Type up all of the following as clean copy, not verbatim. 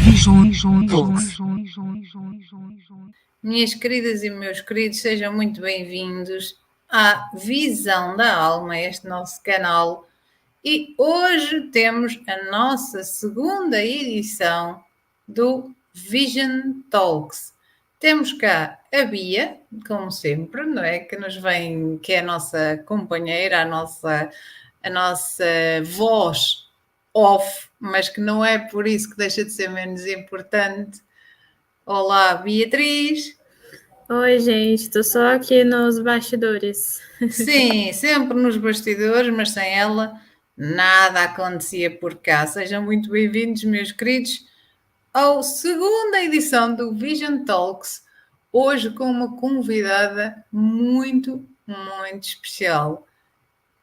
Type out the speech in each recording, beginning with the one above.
Vision Talks. Minhas queridas e meus queridos, sejam muito bem-vindos à Visão da Alma, este nosso canal. E hoje temos a nossa segunda edição do Vision Talks. Temos cá a Bia, como sempre, não é? Que nos vem, que é a nossa companheira, a nossa voz off, mas que não é por isso que deixa de ser menos importante. Olá, Beatriz. Oi, gente, tô só aqui nos bastidores. Sim, sempre nos bastidores, mas sem ela nada acontecia por cá. Sejam muito bem-vindos, meus queridos, à segunda edição do Vision Talks, hoje com uma convidada muito, muito especial,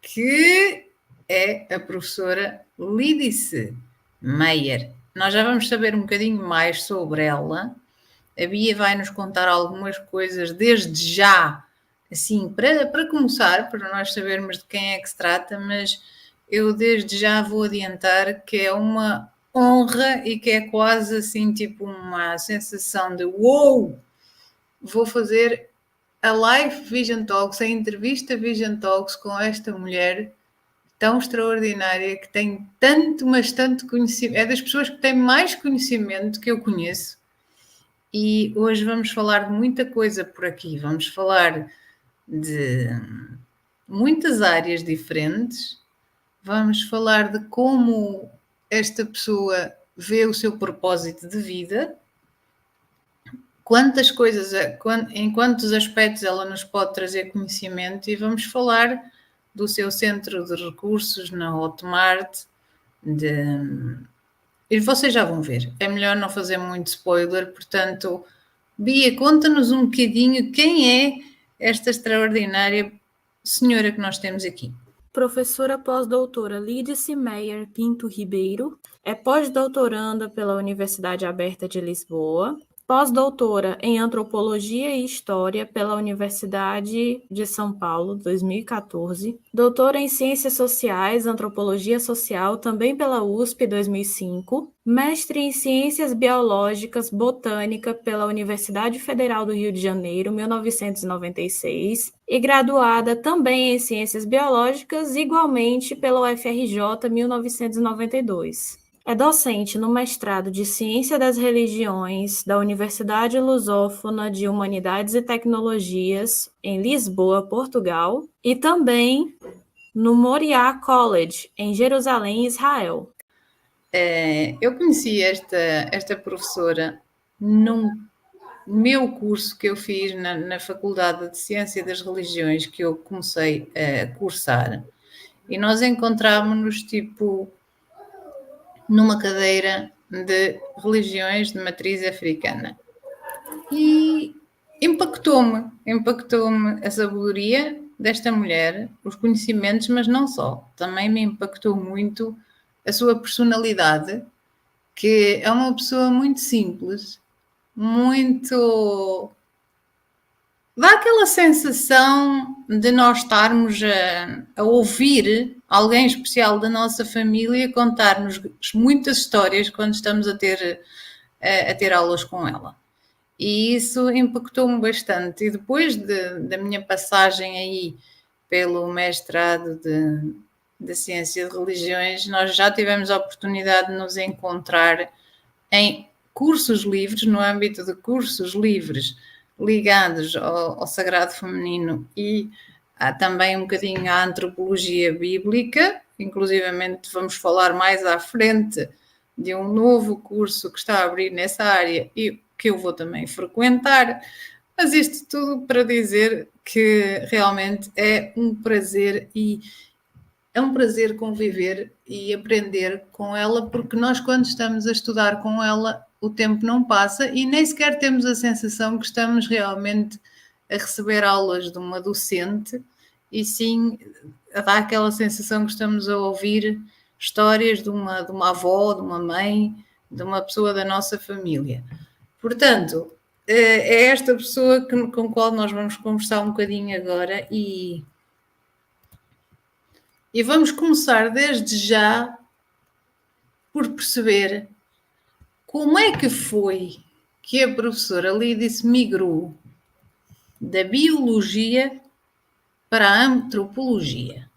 que é a professora Lídice Meyer. Nós já vamos saber um bocadinho mais sobre ela. A Bia vai nos contar algumas coisas desde já, assim, para começar, para nós sabermos de quem é que se trata, mas eu desde já vou adiantar que é uma honra e que é quase assim, tipo uma sensação de uou, vou fazer a live Vision Talks, a entrevista Vision Talks com esta mulher tão extraordinária, que tem tanto, mas tanto conhecimento, é das pessoas que têm mais conhecimento que eu conheço. E hoje vamos falar de muita coisa por aqui. Vamos falar de muitas áreas diferentes. Vamos falar de como esta pessoa vê o seu propósito de vida, quantas coisas, em quantos aspectos ela nos pode trazer conhecimento, e vamos falar do seu centro de recursos na Hotmart, e vocês já vão ver. É melhor não fazer muito spoiler, portanto, Bia, conta-nos um bocadinho quem é esta extraordinária senhora que nós temos aqui. Professora pós-doutora Lídice Meyer Pinto Ribeiro, é pós-doutoranda pela Universidade Aberta de Lisboa, pós-doutora em Antropologia e História pela Universidade de São Paulo, 2014, doutora em Ciências Sociais, Antropologia Social, também pela USP, 2005, mestre em Ciências Biológicas, Botânica pela Universidade Federal do Rio de Janeiro, 1996, e graduada também em Ciências Biológicas, igualmente pela UFRJ, 1992. É docente no mestrado de Ciência das Religiões da Universidade Lusófona de Humanidades e Tecnologias, em Lisboa, Portugal, e também no Moriah College, em Jerusalém, Israel. Eu conheci esta professora num meu curso que eu fiz na Faculdade de Ciência das Religiões, que eu comecei a cursar, e nós encontrámos-nos tipo numa cadeira de religiões de matriz africana. E impactou-me a sabedoria desta mulher, os conhecimentos, mas não só. Também me impactou muito a sua personalidade, que é uma pessoa muito simples, muito... Dá aquela sensação de nós estarmos a ouvir alguém especial da nossa família contar-nos muitas histórias quando estamos a ter aulas com ela. E isso impactou-me bastante. E depois da minha passagem aí pelo mestrado de Ciência de Religiões, nós já tivemos a oportunidade de nos encontrar em cursos livres, no âmbito de cursos livres ligados ao Sagrado Feminino e também um bocadinho à antropologia bíblica. Inclusivamente vamos falar mais à frente de um novo curso que está a abrir nessa área e que eu vou também frequentar. Mas isto tudo para dizer que realmente é um prazer, e é um prazer conviver e aprender com ela, porque nós, quando estamos a estudar com ela, o tempo não passa e nem sequer temos a sensação que estamos realmente a receber aulas de uma docente, e sim dá aquela sensação que estamos a ouvir histórias de uma avó, de uma mãe, de uma pessoa da nossa família. Portanto, é esta pessoa com a qual nós vamos conversar um bocadinho agora, e vamos começar desde já por perceber como é que foi que a professora Lídice migrou da biologia para a antropologia?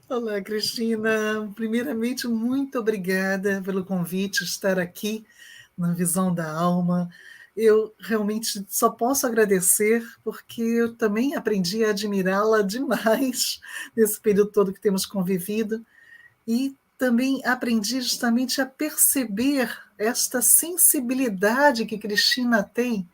Olá, Cristina. Primeiramente, muito obrigada pelo convite, estar aqui na Visão da Alma. Eu realmente só posso agradecer, porque eu também aprendi a admirá-la demais nesse período todo que temos convivido, e também aprendi justamente a perceber esta sensibilidade que Cristina tem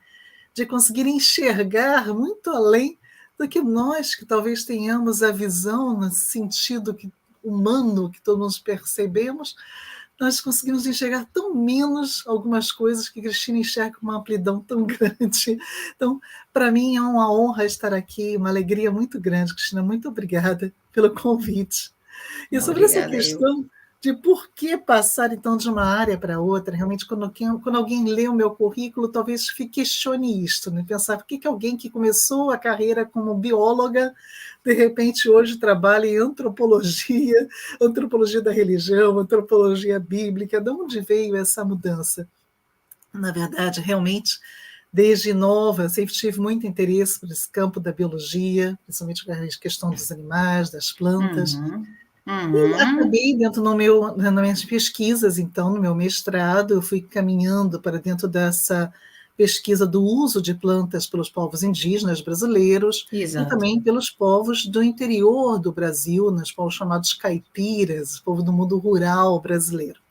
de conseguir enxergar muito além do que nós, que talvez tenhamos a visão no sentido humano que todos percebemos, nós conseguimos enxergar tão menos algumas coisas que Cristina enxerga com uma amplidão tão grande. Então, para mim é uma honra estar aqui, uma alegria muito grande, Cristina. Muito obrigada pelo convite. E sobre essa Obrigada, eu. questão de por que passar, então, de uma área para outra, realmente, quando alguém lê o meu currículo, talvez questione isto, né? Pensar por que alguém que começou a carreira como bióloga, de repente, hoje trabalha em antropologia, antropologia da religião, antropologia bíblica, de onde veio essa mudança? Na verdade, realmente, desde nova, eu sempre tive muito interesse por esse campo da biologia, principalmente a questão dos animais, das plantas. E acabei dentro nas minhas pesquisas, então, no meu mestrado, eu fui caminhando para dentro dessa pesquisa do uso de plantas pelos povos indígenas brasileiros. Exato. E também pelos povos do interior do Brasil, nos povos chamados caipiras, povo do mundo rural brasileiro.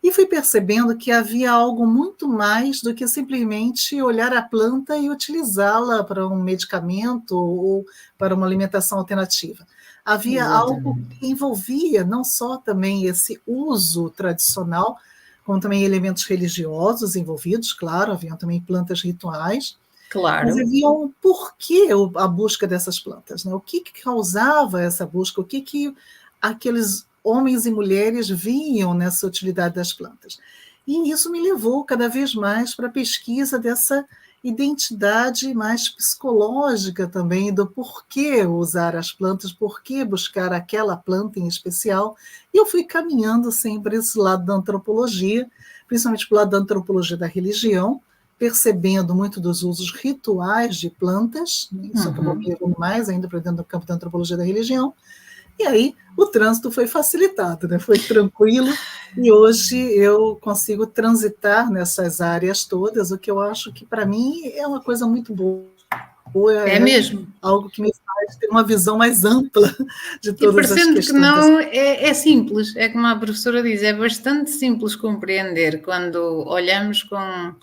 E fui percebendo que havia algo muito mais do que simplesmente olhar a planta e utilizá-la para um medicamento ou para uma alimentação alternativa. Havia algo que envolvia não só também esse uso tradicional, como também elementos religiosos envolvidos, claro, haviam também plantas rituais, Claro. mas havia um porquê a busca dessas plantas, né? O que causava essa busca, o que aqueles homens e mulheres viam nessa utilidade das plantas. E isso me levou cada vez mais para a pesquisa dessa identidade mais psicológica também, do porquê usar as plantas, porquê buscar aquela planta em especial. E eu fui caminhando sempre esse lado da antropologia, principalmente para o lado da antropologia da religião, percebendo muito dos usos rituais de plantas, isso acabou me levando mais ainda para dentro do campo da antropologia da religião. E aí o trânsito foi facilitado, né? Foi tranquilo, e hoje eu consigo transitar nessas áreas todas, o que eu acho que, para mim, é uma coisa muito boa. É mesmo. Algo que me faz ter uma visão mais ampla de todas as questões. Que não, é simples, é como a professora diz, é bastante simples compreender quando olhamos com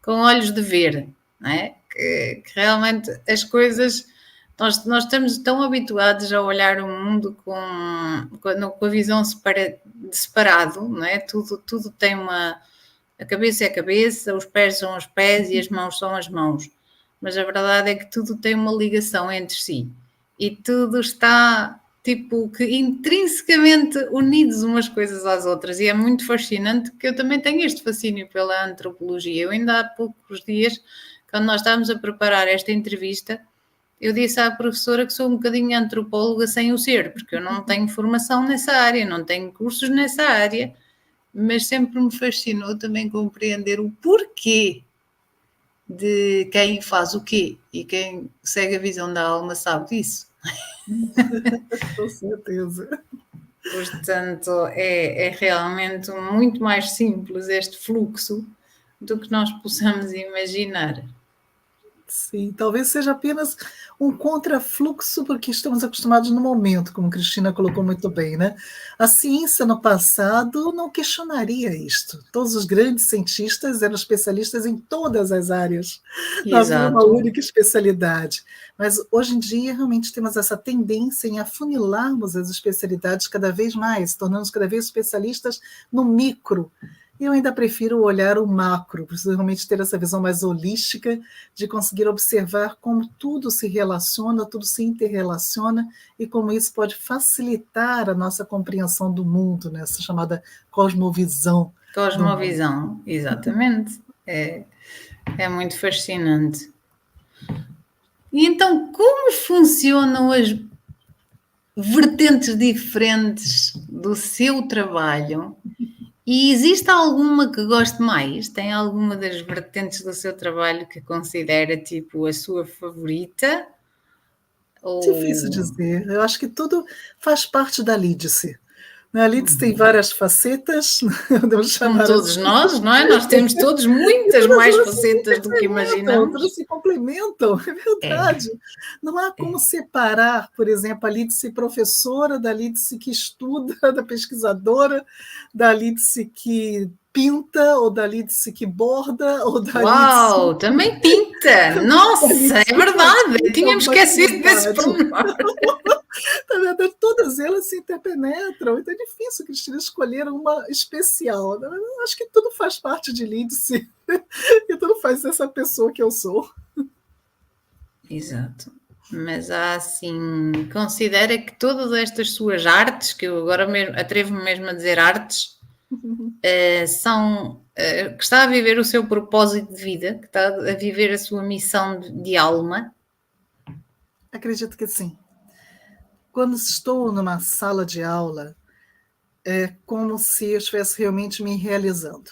olhos de ver, não é? Que realmente as coisas... Nós estamos tão habituados a olhar o mundo com a visão de separado, não é? Tudo tem uma... A cabeça é a cabeça, os pés são os pés e as mãos são as mãos. Mas a verdade é que tudo tem uma ligação entre si. E tudo está, tipo, que intrinsecamente unidos umas coisas às outras. E é muito fascinante, que eu também tenho este fascínio pela antropologia. Eu ainda há poucos dias, quando nós estávamos a preparar esta entrevista, eu disse à professora que sou um bocadinho antropóloga sem o ser, porque eu não tenho formação nessa área, não tenho cursos nessa área, mas sempre me fascinou também compreender o porquê de quem faz o quê, e quem segue a visão da alma sabe disso. Com certeza. Portanto, é realmente muito mais simples este fluxo do que nós possamos imaginar. Sim, talvez seja apenas um contrafluxo, porque estamos acostumados no momento, como Cristina colocou muito bem, né? A ciência no passado não questionaria isto. Todos os grandes cientistas eram especialistas em todas as áreas. Não havia uma única especialidade. Mas hoje em dia realmente temos essa tendência em afunilarmos as especialidades cada vez mais, tornando-nos cada vez especialistas no micro. Eu ainda prefiro olhar o macro, preciso realmente ter essa visão mais holística, de conseguir observar como tudo se relaciona, tudo se interrelaciona, e como isso pode facilitar a nossa compreensão do mundo, né? Essa chamada cosmovisão. Cosmovisão, exatamente. É muito fascinante. E então, como funcionam as vertentes diferentes do seu trabalho E existe alguma que goste mais? Tem alguma das vertentes do seu trabalho que considera tipo a sua favorita? Difícil Ou dizer. Eu acho que tudo faz parte da Lídice. A Lídice tem várias facetas, podemos como chamar todos assim. nós, não é? Nós temos todos muitas Todas mais elas se facetas do que interpenetram, todas imaginamos. se complementam, é É, verdade. Não há como é. separar, por exemplo, a Lídice professora da Lídice que estuda, da pesquisadora, da Lídice que pinta, ou da Lídice que borda, ou da Lídice, Uau, também pinta! da Nossa, é Lídice que verdade! Eu pratica tinha-me alguma esquecido desse atividade. pormenor. Na verdade, todas elas se interpenetram, então é difícil, Cristina, escolher uma especial. Eu acho que tudo faz parte de Lídice e tudo faz dessa pessoa que eu sou. Exato. Mas há assim, considera que todas estas suas artes, que eu agora mesmo atrevo-me mesmo a dizer artes, que está a viver o seu propósito de vida, que está a viver a sua missão de alma. Acredito que sim. Quando estou numa sala de aula, é como se eu estivesse realmente me realizando.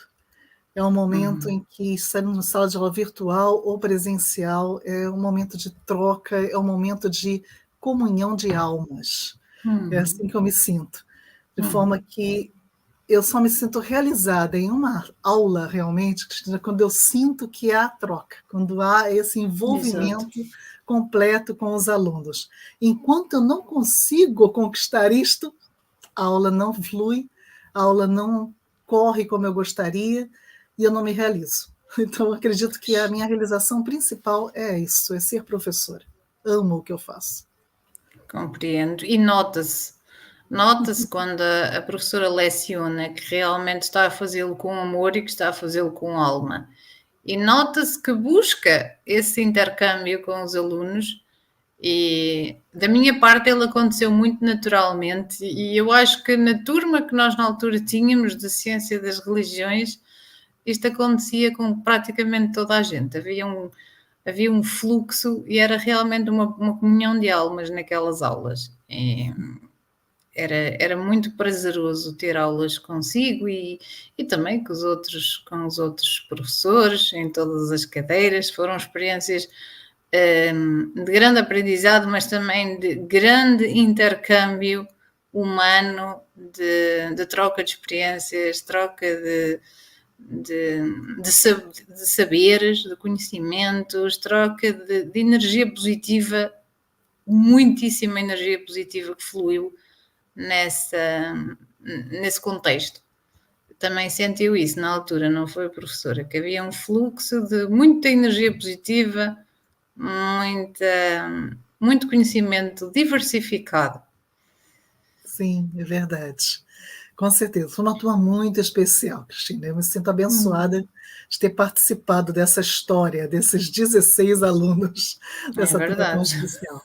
É um momento em que, estando numa sala de aula virtual ou presencial, é um momento de troca, é um momento de comunhão de almas. É assim que eu me sinto. De forma que eu só me sinto realizada em uma aula, realmente, Cristina, quando eu sinto que há troca, quando há esse Exato. envolvimento completo com os alunos. Enquanto eu não consigo conquistar isto, a aula não flui, a aula não corre como eu gostaria e eu não me realizo. Então, acredito que a minha realização principal é isso, é ser professora. Amo o que eu faço. Compreendo. E nota-se quando a professora leciona que realmente está a fazê-lo com amor e que está a fazê-lo com alma. E nota-se que busca esse intercâmbio com os alunos. E da minha parte ele aconteceu muito naturalmente, e eu acho que na turma que nós na altura tínhamos de Ciência das Religiões, isto acontecia com praticamente toda a gente. Havia um fluxo e era realmente uma comunhão de almas naquelas aulas. Era muito prazeroso ter aulas consigo e também com os outros professores em todas as cadeiras. Foram experiências de grande aprendizado, mas também de grande intercâmbio humano, de troca de experiências, troca de saberes, de conhecimentos, troca de energia positiva, muitíssima energia positiva que fluiu nesse contexto. Também sentiu isso na altura, não foi a professora, que havia um fluxo de muita energia positiva, muito conhecimento diversificado. Sim, é verdade. Com certeza. Foi uma turma muito especial, Cristina. Eu me sinto abençoada de ter participado dessa história, desses 16 alunos É dessa turma tão verdade. especial.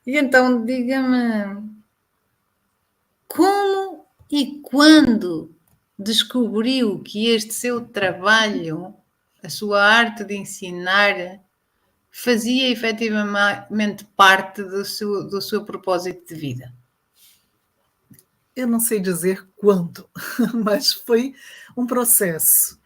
E então, diga-me, como e quando descobriu que este seu trabalho, a sua arte de ensinar, fazia efetivamente parte do seu propósito de vida? Eu não sei dizer quando, mas foi um processo.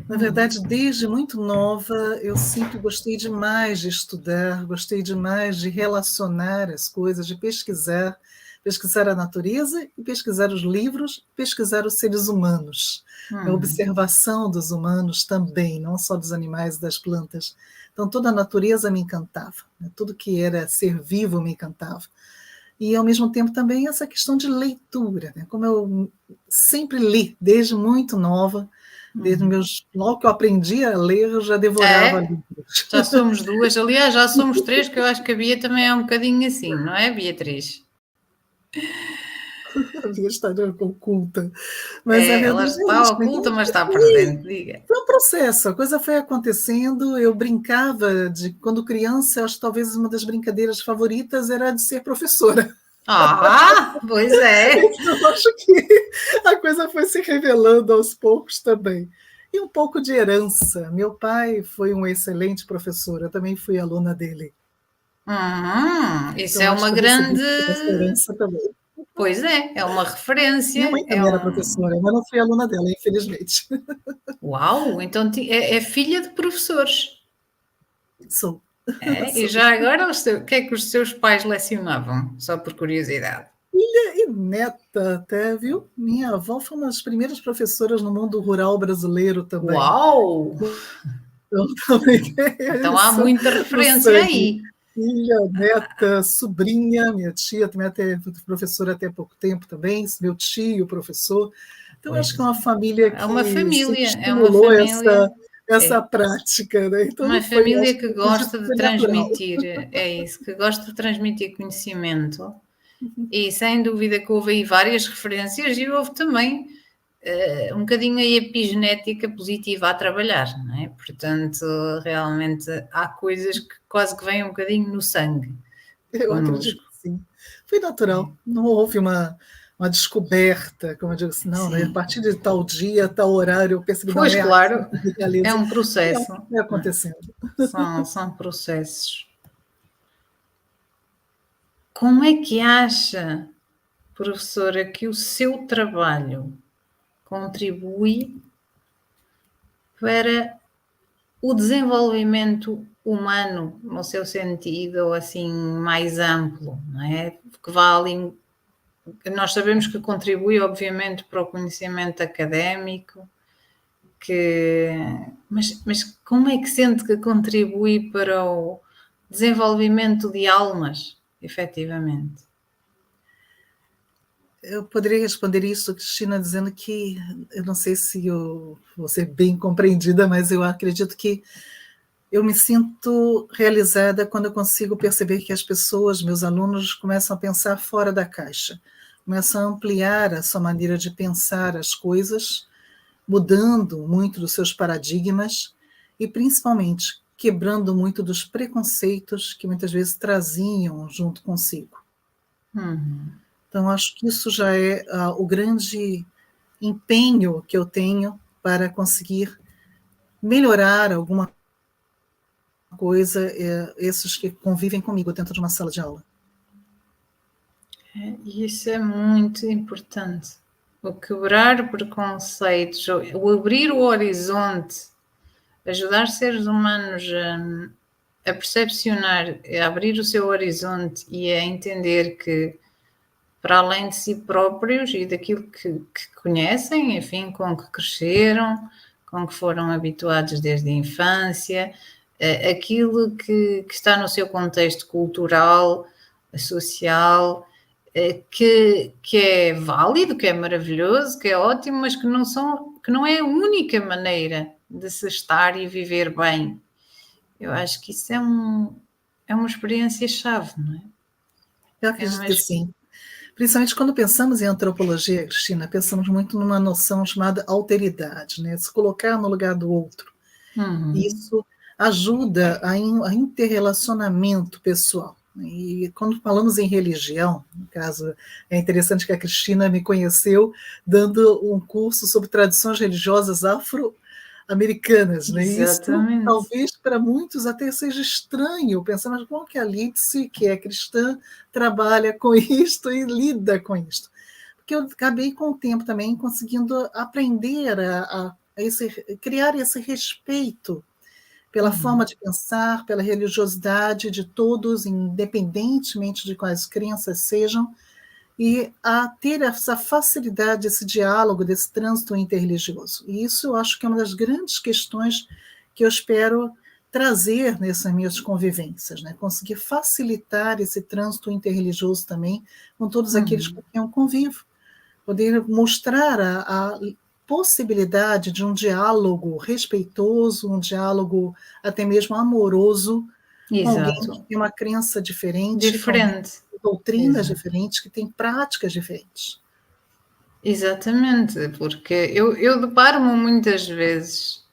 Na verdade, desde muito nova, eu sempre gostei demais de estudar, gostei demais de relacionar as coisas, de pesquisar, pesquisar a natureza e pesquisar os livros, pesquisar os seres humanos, a observação dos humanos também, não só dos animais e das plantas. Então, toda a natureza me encantava, né? Tudo que era ser vivo me encantava. E, ao mesmo tempo, também essa questão de leitura, né? Como eu sempre li, desde muito nova, logo que eu aprendi a ler, eu já devorava É, livros. já somos duas, aliás, já somos três, que eu acho que a Bia também é um bocadinho assim, não é, Beatriz? A minha história oculta. Mas a É, ela verdade é está isso. oculta, Então, mas está presente, diga. foi um processo, a coisa foi acontecendo. Eu brincava de, quando criança, acho que talvez uma das brincadeiras favoritas era de ser professora. Ah, pois é. Então, eu acho que a coisa foi se revelando aos poucos também. E um pouco de herança. Meu pai foi um excelente professor, eu também fui aluna dele. Isso Então, é acho uma que eu recebi grande. essa herança também. Pois é uma referência. Minha mãe também era professora, mas não fui aluna dela, infelizmente. Uau, então é filha de professores. Sou. E já agora, o que é que os seus pais lecionavam? Só por curiosidade. E neta até, viu? Minha avó foi uma das primeiras professoras no mundo rural brasileiro também. Uau! Eu também Então há isso muita no referência sangue. aí. Filha, neta, sobrinha, minha tia também até professora até pouco tempo também, meu tio, professor. Então, acho que é uma família É uma que sempre família, estimulou essa é prática, né? Então uma não foi, família acho que que acredito gosta que de foi natural. transmitir, é isso, que gosta de transmitir conhecimento. E sem dúvida que houve aí várias referências e houve também um bocadinho a epigenética positiva a trabalhar, não é? Portanto, realmente há coisas que quase que vêm um bocadinho no sangue Eu acredito connosco. que sim. Foi natural. Não houve uma descoberta, como eu digo assim, não, né? A Sim. partir de tal dia, tal horário, eu percebi, não, Pois, é aqui claro, que se é realiza. um processo. Foi acontecendo. São processos. Como é que acha, professora, que o seu trabalho contribui para o desenvolvimento humano no seu sentido assim mais amplo, não é? Que vá ali, nós sabemos que contribui obviamente para o conhecimento académico, mas como é que sente que contribui para o desenvolvimento de almas, efetivamente? Eu poderia responder isso, Cristina, dizendo que eu não sei se eu vou ser bem compreendida, mas eu acredito que eu me sinto realizada quando eu consigo perceber que as pessoas, meus alunos, começam a pensar fora da caixa, começam a ampliar a sua maneira de pensar as coisas, mudando muito dos seus paradigmas e, principalmente, quebrando muito dos preconceitos que muitas vezes traziam junto consigo. Então, acho que isso já é o grande empenho que eu tenho para conseguir melhorar alguma coisa, esses que convivem comigo dentro de uma sala de aula. E isso é muito importante. O quebrar preconceitos, o abrir o horizonte, ajudar seres humanos a percepcionar, a abrir o seu horizonte e a entender que, para além de si próprios e daquilo que conhecem, enfim, com que cresceram, com que foram habituados desde a infância, aquilo que está no seu contexto cultural, social, que é válido, que é maravilhoso, que é ótimo, mas que não é a única maneira de se estar e viver bem. Eu acho que isso é uma experiência-chave, não é? Eu acredito que sim. Principalmente quando pensamos em antropologia, Cristina, pensamos muito numa noção chamada alteridade, né? Se colocar no lugar do outro. Isso ajuda a interrelacionamento pessoal. E quando falamos em religião, no caso, é interessante que a Cristina me conheceu dando um curso sobre tradições religiosas afro-americanas, né? Isso Exatamente. talvez para muitos até seja estranho, pensar, mas como que a Lídice, que é cristã, trabalha com isto e lida com isto? Porque eu acabei com o tempo também conseguindo aprender criar esse respeito pela forma de pensar, pela religiosidade de todos, independentemente de quais crenças sejam, e a ter essa facilidade, esse diálogo, desse trânsito interreligioso. E isso eu acho que é uma das grandes questões que eu espero trazer nessas minhas convivências, né? Conseguir facilitar esse trânsito interreligioso também com todos aqueles com quem eu convivo, poder mostrar a possibilidade de um diálogo respeitoso, um diálogo até mesmo amoroso com alguém que tem uma crença diferente, com alguém que tem doutrinas diferentes, que tem práticas diferentes. Exatamente, porque eu deparo-me muitas vezes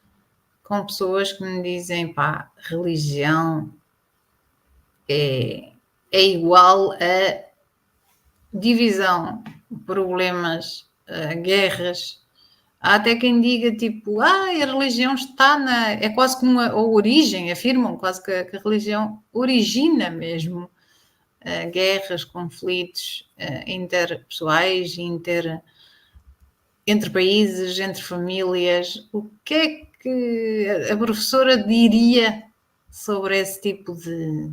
com pessoas que me dizem, pá, religião é igual a divisão, problemas, guerras. Há até quem diga tipo, a religião está é quase como a origem, afirmam quase que a religião origina mesmo guerras, conflitos interpessoais, entre países, entre famílias. O que é que a professora diria sobre esse tipo de...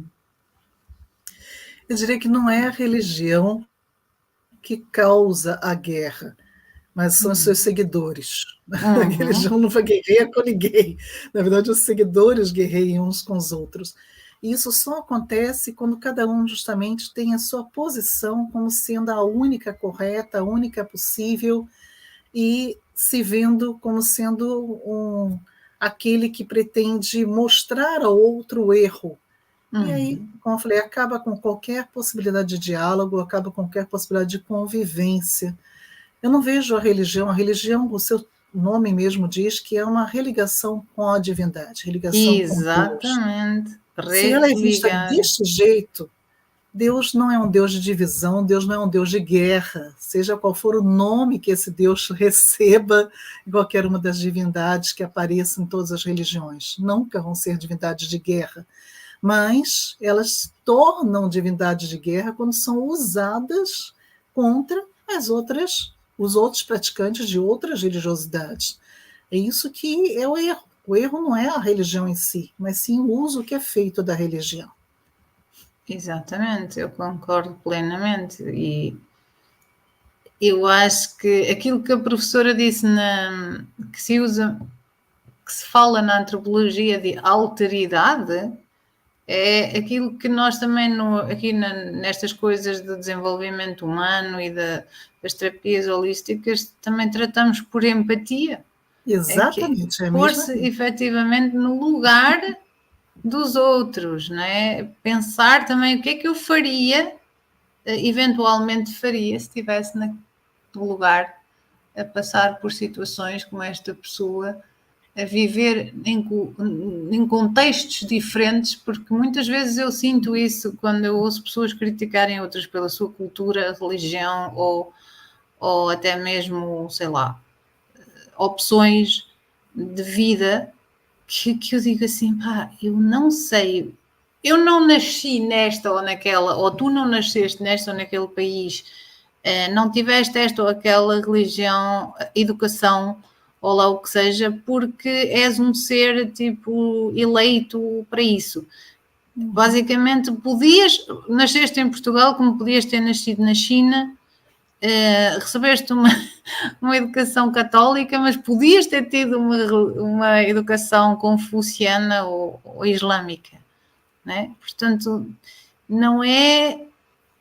Eu diria que não é a religião que causa a guerra, mas são os seus seguidores. A religião não vai guerrear com ninguém. Na verdade, os seguidores guerreiam uns com os outros. E isso só acontece quando cada um justamente tem a sua posição como sendo a única correta, a única possível, e se vendo como sendo aquele que pretende mostrar ao outro o erro. E aí, como eu falei, acaba com qualquer possibilidade de diálogo, acaba com qualquer possibilidade de convivência. Eu não vejo a religião, o seu nome mesmo diz que é uma religação com a divindade, religação com Deus. Exatamente. Se ela é vista deste jeito, Deus não é um Deus de divisão, Deus não é um Deus de guerra, seja qual for o nome que esse Deus receba em qualquer uma das divindades que apareçam em todas as religiões. Nunca vão ser divindades de guerra, mas elas se tornam divindades de guerra quando são usadas contra os outros praticantes de outras religiosidades. É isso que é o erro. O erro não é a religião em si, mas sim o uso que é feito da religião. Exatamente, eu concordo plenamente. E eu acho que aquilo que a professora disse que se fala na antropologia de alteridade, é aquilo que nós também aqui nestas coisas de desenvolvimento humano e das terapias holísticas também tratamos por empatia. Exatamente. Pôr-se efetivamente no lugar dos outros, não é? Pensar também o que é que eu eventualmente faria, se estivesse no lugar a passar por situações como esta pessoa, a viver em contextos diferentes, porque muitas vezes eu sinto isso quando eu ouço pessoas criticarem outras pela sua cultura, religião ou até mesmo, sei lá, opções de vida, que eu digo assim, pá, eu não sei, eu não nasci nesta ou naquela, ou tu não nasceste nesta ou naquele país, não tiveste esta ou aquela religião, educação, ou lá o que seja, porque és um ser, tipo, eleito para isso. Basicamente, nasceste em Portugal como podias ter nascido na China, recebeste uma educação católica, mas podias ter tido uma educação confuciana ou islâmica, né? Portanto, não é...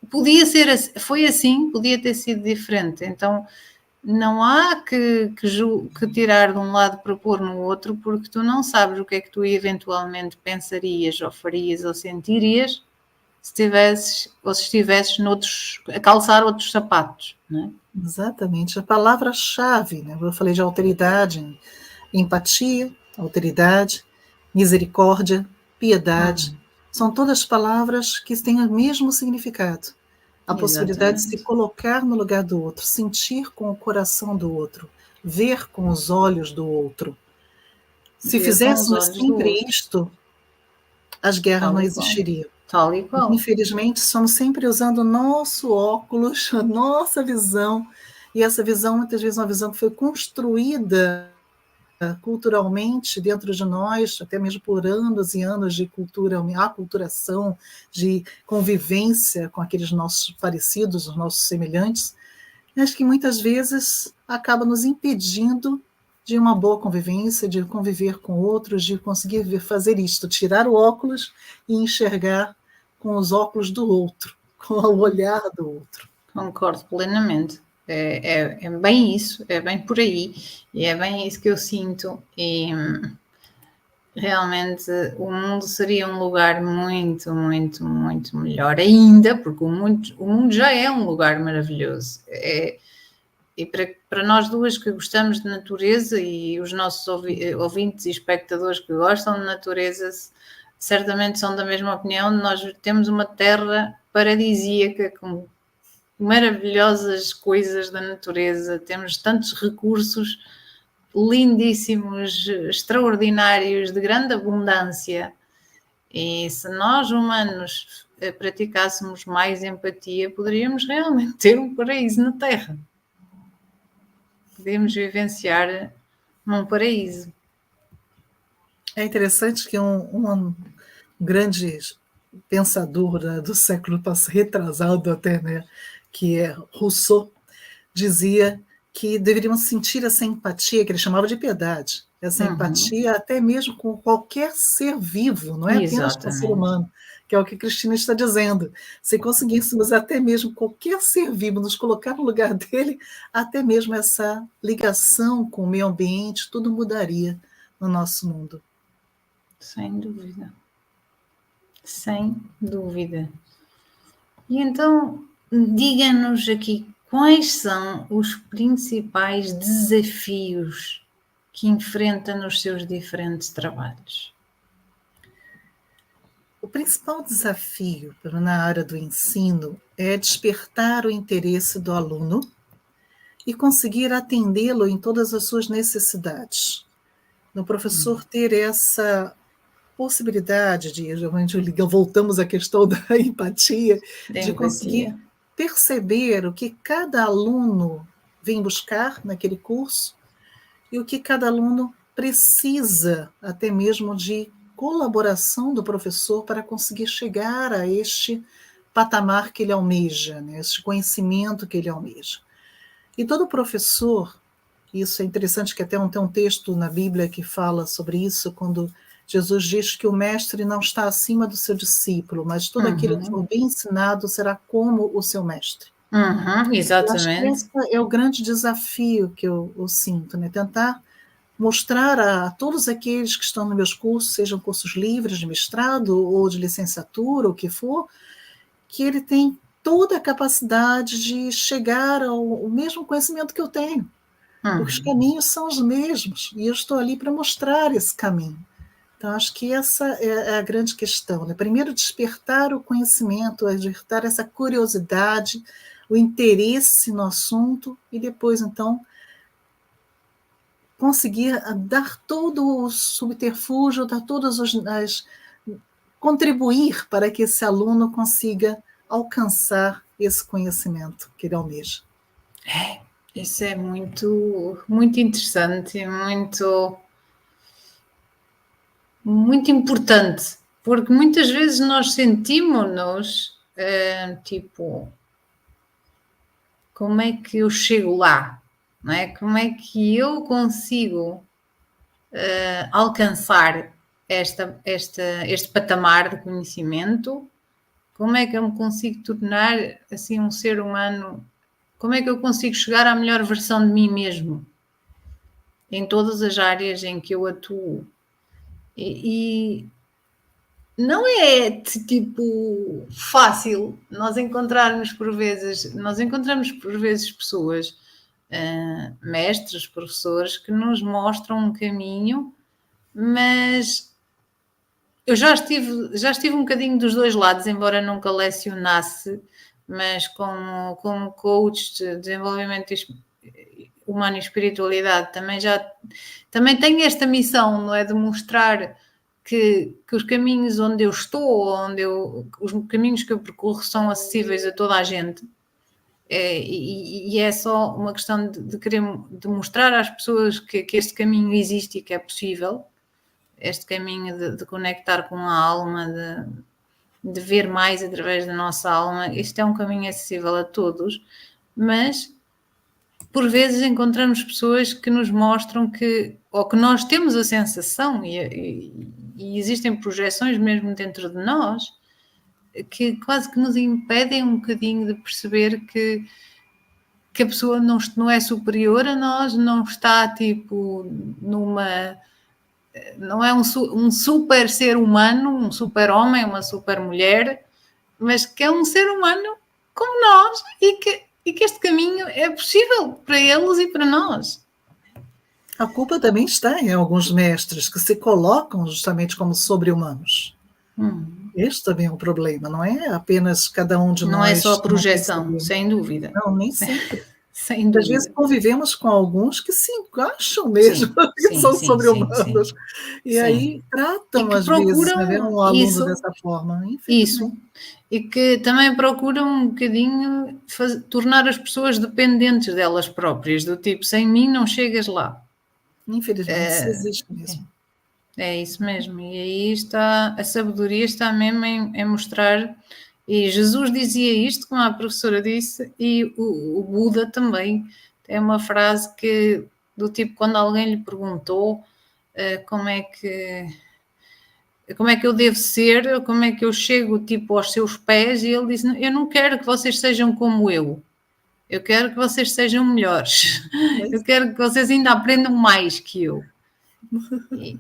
Podia ser, foi assim, podia ter sido diferente. Então, não há que tirar de um lado para pôr no outro, porque tu não sabes o que é que tu eventualmente pensarias ou farias ou sentirias se estivesses a calçar outros sapatos, não é? Exatamente. A palavra-chave, né? Eu falei de alteridade, empatia, alteridade, misericórdia, piedade. São todas palavras que têm o mesmo significado. A possibilidade de se colocar no lugar do outro, sentir com o coração do outro, ver com os olhos do outro. Se fizéssemos sempre isto, as guerras não existiriam. Tal e qual. Infelizmente, estamos sempre usando o nosso óculos, a nossa visão, e essa visão, muitas vezes, é uma visão que foi construída culturalmente dentro de nós, até mesmo por anos e anos de aculturação, de convivência com aqueles nossos parecidos, os nossos semelhantes, acho que muitas vezes acaba nos impedindo de uma boa convivência, de conviver com outros, de conseguir fazer isto, tirar o óculos e enxergar com os óculos do outro, com o olhar do outro. Concordo plenamente. É bem isso, é bem por aí, e é bem isso que eu sinto, e realmente o mundo seria um lugar muito, muito, muito melhor ainda, porque o mundo já é um lugar maravilhoso. E para nós duas que gostamos de natureza, e os nossos ouvintes e espectadores que gostam de natureza, certamente são da mesma opinião. Nós temos uma terra paradisíaca com maravilhosas coisas da natureza, temos tantos recursos lindíssimos, extraordinários, de grande abundância, E se nós, humanos, praticássemos mais empatia, poderíamos realmente ter um paraíso na Terra. Podemos vivenciar num paraíso. É interessante que um grande pensador, né, do século passado, retrasado até, né, que é Rousseau, dizia que deveríamos sentir essa empatia, que ele chamava de piedade, essa empatia até mesmo com qualquer ser vivo, não é apenas com o ser Exatamente. humano, que é o que a Cristina está dizendo. Se conseguíssemos até mesmo qualquer ser vivo nos colocar no lugar dele, até mesmo essa ligação com o meio ambiente, tudo mudaria no nosso mundo. Sem dúvida. Sem dúvida. E então, diga-nos aqui, quais são os principais desafios que enfrenta nos seus diferentes trabalhos? O principal desafio na área do ensino é despertar o interesse do aluno e conseguir atendê-lo em todas as suas necessidades. O professor ter essa possibilidade de, voltamos à questão da empatia, de conseguir perceber o que cada aluno vem buscar naquele curso e o que cada aluno precisa, até mesmo de colaboração do professor para conseguir chegar a este patamar que ele almeja, né, este conhecimento que ele almeja. E todo professor, isso é interessante que até tem um texto na Bíblia que fala sobre isso, quando Jesus diz que o mestre não está acima do seu discípulo, mas todo aquele que for bem ensinado será como o seu mestre. Exatamente. Eu acho que esse é o grande desafio que eu sinto, né? Tentar mostrar a todos aqueles que estão nos meus cursos, sejam cursos livres de mestrado ou de licenciatura, o que for, que ele tem toda a capacidade de chegar ao mesmo conhecimento que eu tenho. Porque os caminhos são os mesmos, e eu estou ali para mostrar esse caminho. Então, acho que essa é a grande questão, né? Primeiro, despertar o conhecimento, despertar essa curiosidade, o interesse no assunto, e depois, então, conseguir dar todo o subterfúgio, dar todas as contribuir para que esse aluno consiga alcançar esse conhecimento que ele almeja. Isso é muito, muito interessante, muito importante, porque muitas vezes nós sentimos-nos tipo, como é que eu chego lá? Não é? Como é que eu consigo alcançar este patamar de conhecimento? Como é que eu me consigo tornar assim um ser humano? Como é que eu consigo chegar à melhor versão de mim mesmo? Em todas as áreas em que eu atuo. E não é tipo fácil nós encontramos por vezes pessoas, mestres, professores, que nos mostram um caminho, mas eu já estive um bocadinho dos dois lados, embora nunca lecionasse, mas como coach de desenvolvimento humano e espiritualidade também tenho esta missão, não é, de mostrar que os caminhos onde eu estou, os caminhos que eu percorro são acessíveis a toda a gente. E é só uma questão de querer de mostrar às pessoas que este caminho existe e que é possível, este caminho de conectar com a alma, de ver mais através da nossa alma. Este é um caminho acessível a todos, mas por vezes encontramos pessoas que nos mostram ou que nós temos a sensação, e existem projeções mesmo dentro de nós, que quase que nos impedem um bocadinho de perceber que a pessoa não é superior a nós, não está tipo não é um super ser humano, um super homem, uma super mulher, mas que é um ser humano como nós e que este caminho é possível para eles e para nós. A culpa também está em alguns mestres que se colocam justamente como sobre-humanos. Este também é um problema, não é apenas cada um de nós. Não é só projeção, sem dúvida. Não, nem sempre. sem Às vezes dúvida. convivemos com alguns que se acham mesmo Sim, que sim, são sim, sim, sim, sobre-humanos, e sim. aí E tratam que às vezes, né, procuram um aluno isso, dessa forma, isso, infelizmente. e que também procuram um bocadinho tornar as pessoas dependentes delas próprias, do tipo, sem mim não chegas lá. Infelizmente isso existe É, mesmo. é isso mesmo, e aí está, a sabedoria está mesmo em mostrar, e Jesus dizia isto, como a professora disse, e o Buda também tem uma frase que, do tipo, quando alguém lhe perguntou como é que eu devo ser, como é que eu chego tipo aos seus pés, e ele disse, eu não quero que vocês sejam como eu quero que vocês sejam melhores, eu Mas quero que vocês ainda aprendam mais que eu. E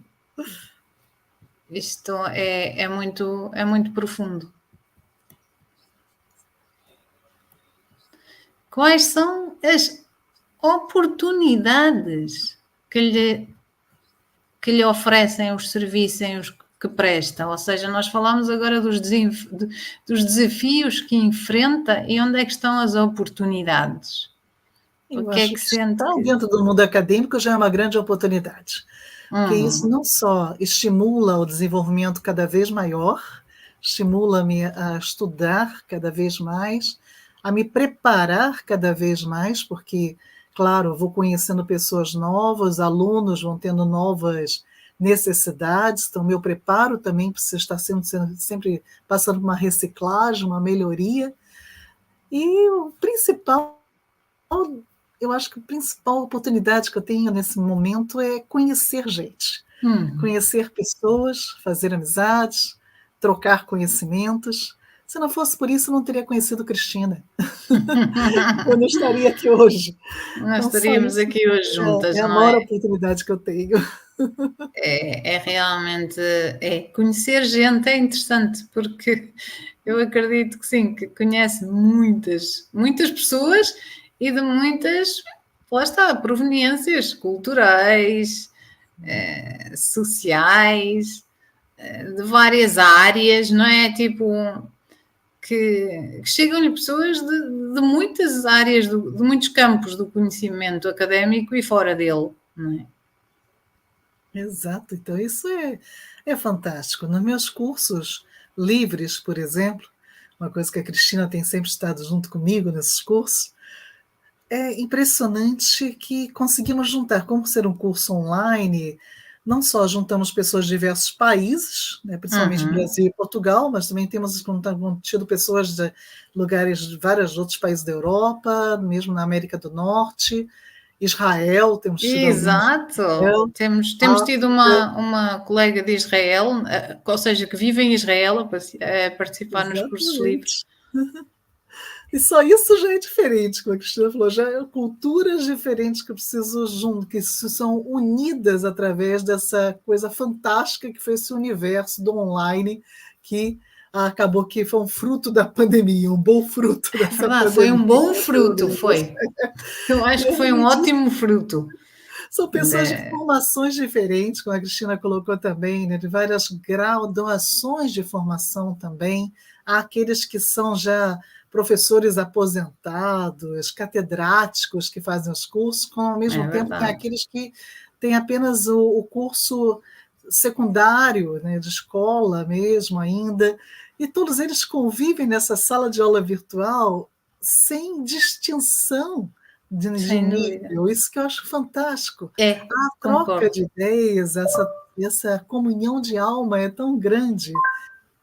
isto é muito profundo. Quais são as oportunidades que lhe oferecem os serviços que presta? Ou seja, nós falamos agora dos desafios que enfrenta e onde é que estão as oportunidades? O eu que é acho que que sente estar que... dentro do mundo acadêmico já é uma grande oportunidade, porque isso Uhum. não só estimula o desenvolvimento cada vez maior, estimula-me a estudar cada vez mais, a me preparar cada vez mais, porque, claro, vou conhecendo pessoas novas, alunos vão tendo novas necessidades, então meu preparo também precisa estar sendo sempre passando por uma reciclagem, uma melhoria, e o principal, eu acho que a principal oportunidade que eu tenho nesse momento é conhecer gente, Uhum. conhecer pessoas, fazer amizades, trocar conhecimentos. Se não fosse por isso, eu não teria conhecido Cristina. Eu não estaria aqui hoje. Nós Então, só estaríamos isso aqui hoje é juntas, a não é? maior oportunidade que eu tenho. É realmente conhecer gente é interessante porque eu acredito que sim, que conhece muitas pessoas e de muitas, lá está, proveniências culturais, sociais, de várias áreas, não é? Tipo, que chegam-lhe pessoas de muitas áreas, de muitos campos do conhecimento académico e fora dele, não é? Exato, então isso é fantástico. Nos meus cursos livres, por exemplo, uma coisa que a Cristina tem sempre estado junto comigo nesses cursos, é impressionante que conseguimos juntar, como ser um curso online, não só juntamos pessoas de diversos países, né, principalmente Uhum. Brasil e Portugal, mas também temos tido pessoas de lugares de vários outros países da Europa, mesmo na América do Norte, Israel, temos tido alguns de Exato. Israel, Temos tido África, uma colega de Israel, ou seja, que vive em Israel a participar nos cursos livres. exatamente. E só isso já é diferente, como a Cristina falou, já é culturas diferentes que precisam junto, que são unidas através dessa coisa fantástica que foi esse universo do online, que acabou que foi um fruto da pandemia, um bom fruto É dessa verdade, foi pandemia. um bom fruto, foi. Eu acho que foi um Realmente, ótimo fruto. são pessoas de formações diferentes, como a Cristina colocou também, né, de várias graduações de formação também. Há aqueles que são já professores aposentados, catedráticos que fazem os cursos, como ao É mesmo tempo tem verdade. aqueles que têm apenas o curso secundário, né, de escola mesmo ainda, e todos eles convivem nessa sala de aula virtual sem distinção de Sem dúvida. nível. Isso que eu acho fantástico. É, A troca concordo. de ideias, essa comunhão de alma é tão grande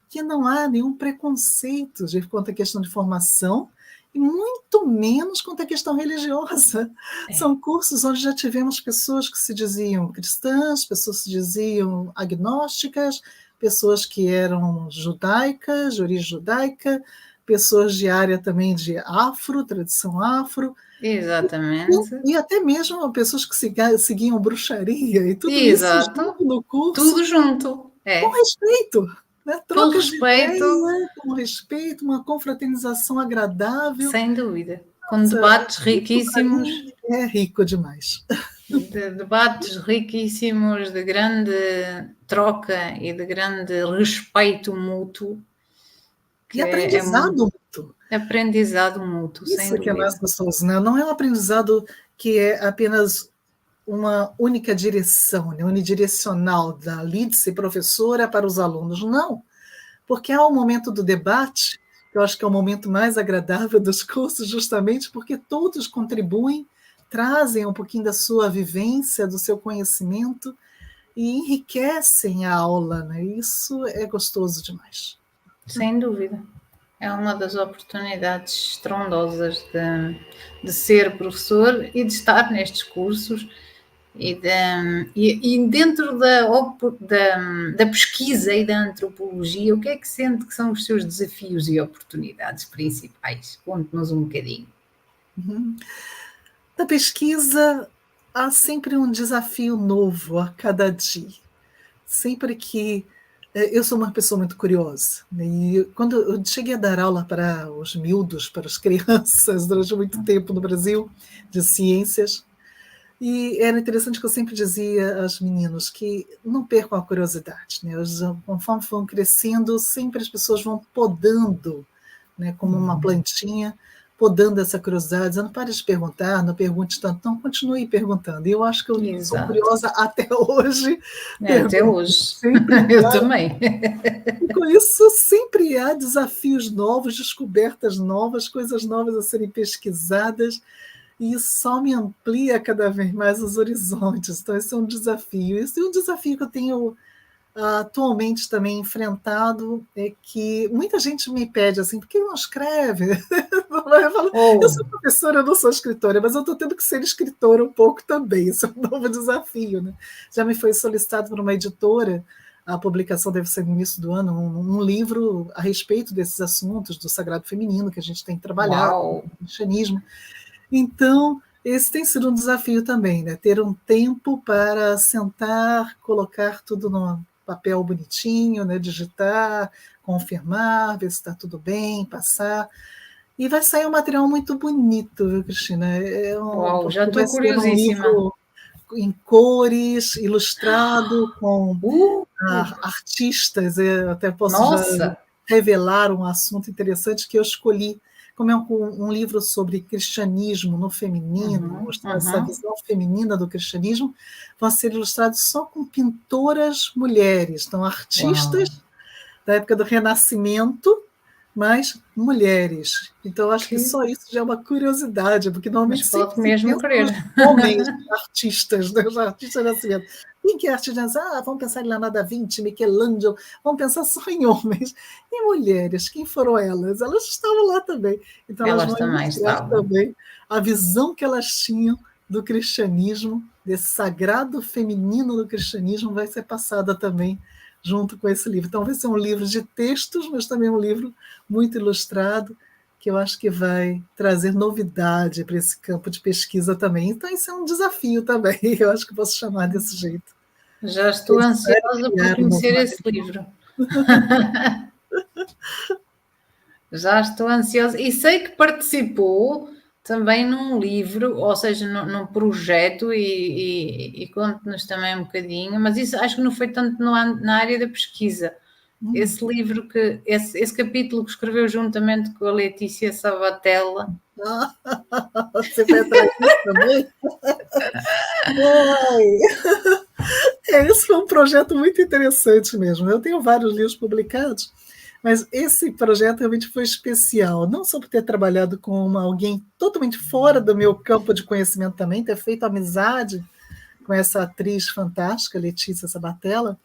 que não há nenhum preconceito quanto à questão de formação e muito menos quanto à questão religiosa. É, São cursos onde já tivemos pessoas que se diziam cristãs, pessoas que se diziam agnósticas, pessoas que eram judaicas, de origem judaica, pessoas de área também de afro, tradição afro, exatamente. e até mesmo pessoas que seguiam bruxaria, e tudo isso Exato. junto no curso, Tudo junto. com É. respeito, né? Com Trocas de respeito, ideia, com respeito, uma confraternização agradável. sem dúvida. Com Nossa, debates isso para riquíssimos. mim é rico demais. De debates riquíssimos, de grande troca e de grande respeito mútuo, E que é aprendizado muito. Aprendizado mútuo, sem Isso que é dúvida. mais gostoso, né? Não é um aprendizado que é apenas uma única direção, né? Unidirecional da Lídice, professora, para os alunos. Não, porque há o momento do debate, que eu acho que é o momento mais agradável dos cursos, justamente porque todos contribuem, trazem um pouquinho da sua vivência, do seu conhecimento e enriquecem a aula, né? Isso é gostoso demais. Sem dúvida. É uma das oportunidades estrondosas de ser professor e de estar nestes cursos e dentro da pesquisa e da antropologia, o que é que sente que são os seus desafios e oportunidades principais? Conte-nos um bocadinho. Na pesquisa, há sempre um desafio novo a cada dia. Sempre que eu sou uma pessoa muito curiosa, né? E quando eu cheguei a dar aula para os miúdos, para as crianças, durante muito tempo no Brasil, de ciências, e era interessante que eu sempre dizia aos meninos que não percam a curiosidade, né? Conforme vão crescendo, sempre as pessoas vão podando, né, como uma plantinha, podando essa curiosidade, dizendo, pare de perguntar, não pergunte tanto, não, continue perguntando. E eu acho que eu sou Exato. curiosa até hoje. Até hoje. Sempre Eu também. e com isso sempre há desafios novos, descobertas novas, coisas novas a serem pesquisadas, e isso só me amplia cada vez mais os horizontes. Então, esse é um desafio. Esse é um desafio que eu tenho atualmente também enfrentado, é que muita gente me pede assim, por que não escreve? Eu falo, eu sou professora, eu não sou escritora, mas eu estou tendo que ser escritora um pouco também, isso é um novo desafio. Né? Já me foi solicitado por uma editora, a publicação deve ser no início do ano, um livro a respeito desses assuntos do sagrado feminino, que a gente tem que trabalhar, o cristianismo. Então, esse tem sido um desafio também, né? Ter um tempo para sentar, colocar tudo no papel bonitinho, né? Digitar, confirmar, ver se está tudo bem, passar. E vai sair um material muito bonito, viu, Cristina? Uau, já estou vai ser um curiosíssima. livro em cores, ilustrado, com artistas. Eu até posso já revelar um assunto interessante que eu escolhi. Como é um livro sobre cristianismo no feminino, mostrando essa visão feminina do cristianismo, vão ser ilustrados só com pintoras mulheres, então artistas da época do Renascimento, mas mulheres. Então, acho que só isso já é uma curiosidade, porque normalmente mas pode mesmo querer. Homens artistas, né? Os artistas do Renascimento. Quem que é artista? Vamos pensar em Leonardo da Vinci, Michelangelo, vamos pensar só em homens. E mulheres, quem foram elas? Elas estavam lá também. Então, elas vão ilustrar também a visão que elas tinham do cristianismo, desse sagrado feminino do cristianismo, vai ser passada também junto com esse livro. Então, vai ser um livro de textos, mas também um livro muito ilustrado, que eu acho que vai trazer novidade para esse campo de pesquisa também. Então, isso é um desafio também, eu acho que posso chamar desse jeito. Já estou ansiosa por conhecer esse livro. Já estou ansiosa. E sei que participou também num livro, ou seja, num projeto, e conte-nos também um bocadinho, mas isso acho que não foi tanto na área da pesquisa. Esse livro, esse capítulo que escreveu juntamente com a Letícia Sabatella. Você vai atrás disso também? Esse foi um projeto muito interessante mesmo. Eu tenho vários livros publicados, mas esse projeto realmente foi especial, não só por ter trabalhado com alguém totalmente fora do meu campo de conhecimento também, ter feito amizade com essa atriz fantástica, Letícia Sabatella,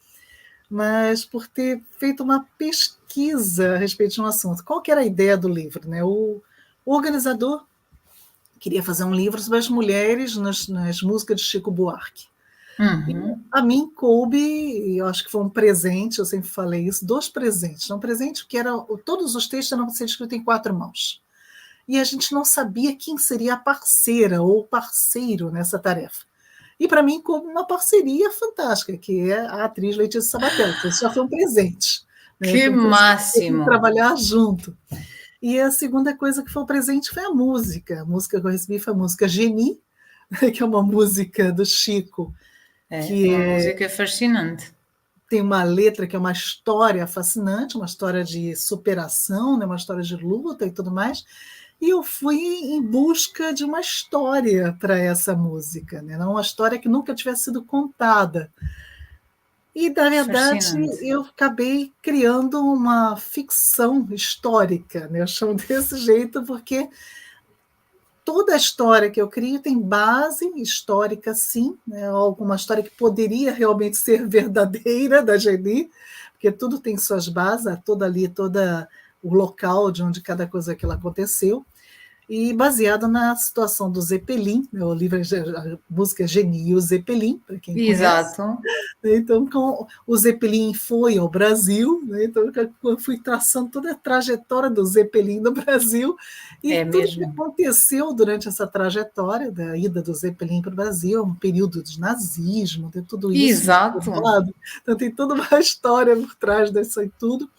mas por ter feito uma pesquisa a respeito de um assunto. Qual que era a ideia do livro? Né? O organizador queria fazer um livro sobre as mulheres nas músicas de Chico Buarque. A mim coube, eu acho que foi um presente, eu sempre falei isso, 2 presentes. Um presente que todos os textos eram ser escritos em 4 mãos. E a gente não sabia quem seria a parceira ou parceiro nessa tarefa. E para mim coube uma parceria fantástica, que é a atriz Letícia Sabatella. Isso já foi um presente. Né? Que máximo! Trabalhar junto. E a segunda coisa que foi um presente foi a música. A música que eu recebi foi a música Geni, que é uma música do Chico. Uma música fascinante. tem uma letra que é uma história fascinante, uma história de superação, né? Uma história de luta e tudo mais. E eu fui em busca de uma história para essa música, né? Não uma história que nunca tivesse sido contada. E, na verdade, Fascinante. eu acabei criando uma ficção histórica, né? Eu chamo desse jeito porque toda a história que eu crio tem base histórica, sim, né? Alguma história que poderia realmente ser verdadeira da Geni, porque tudo tem suas bases, toda ali, toda o local de onde cada coisa que ela aconteceu, e baseado na situação do Zeppelin, né? O livro, a música Geni e o Zeppelin, para quem conhece. Exato. Então, o Zeppelin foi ao Brasil, né? Então eu fui traçando toda a trajetória do Zeppelin no Brasil e É tudo que mesmo. aconteceu durante essa trajetória da ida do Zeppelin para o Brasil, um período de nazismo, tem tudo isso Exato. misturado. Então tem toda uma história por trás disso aí tudo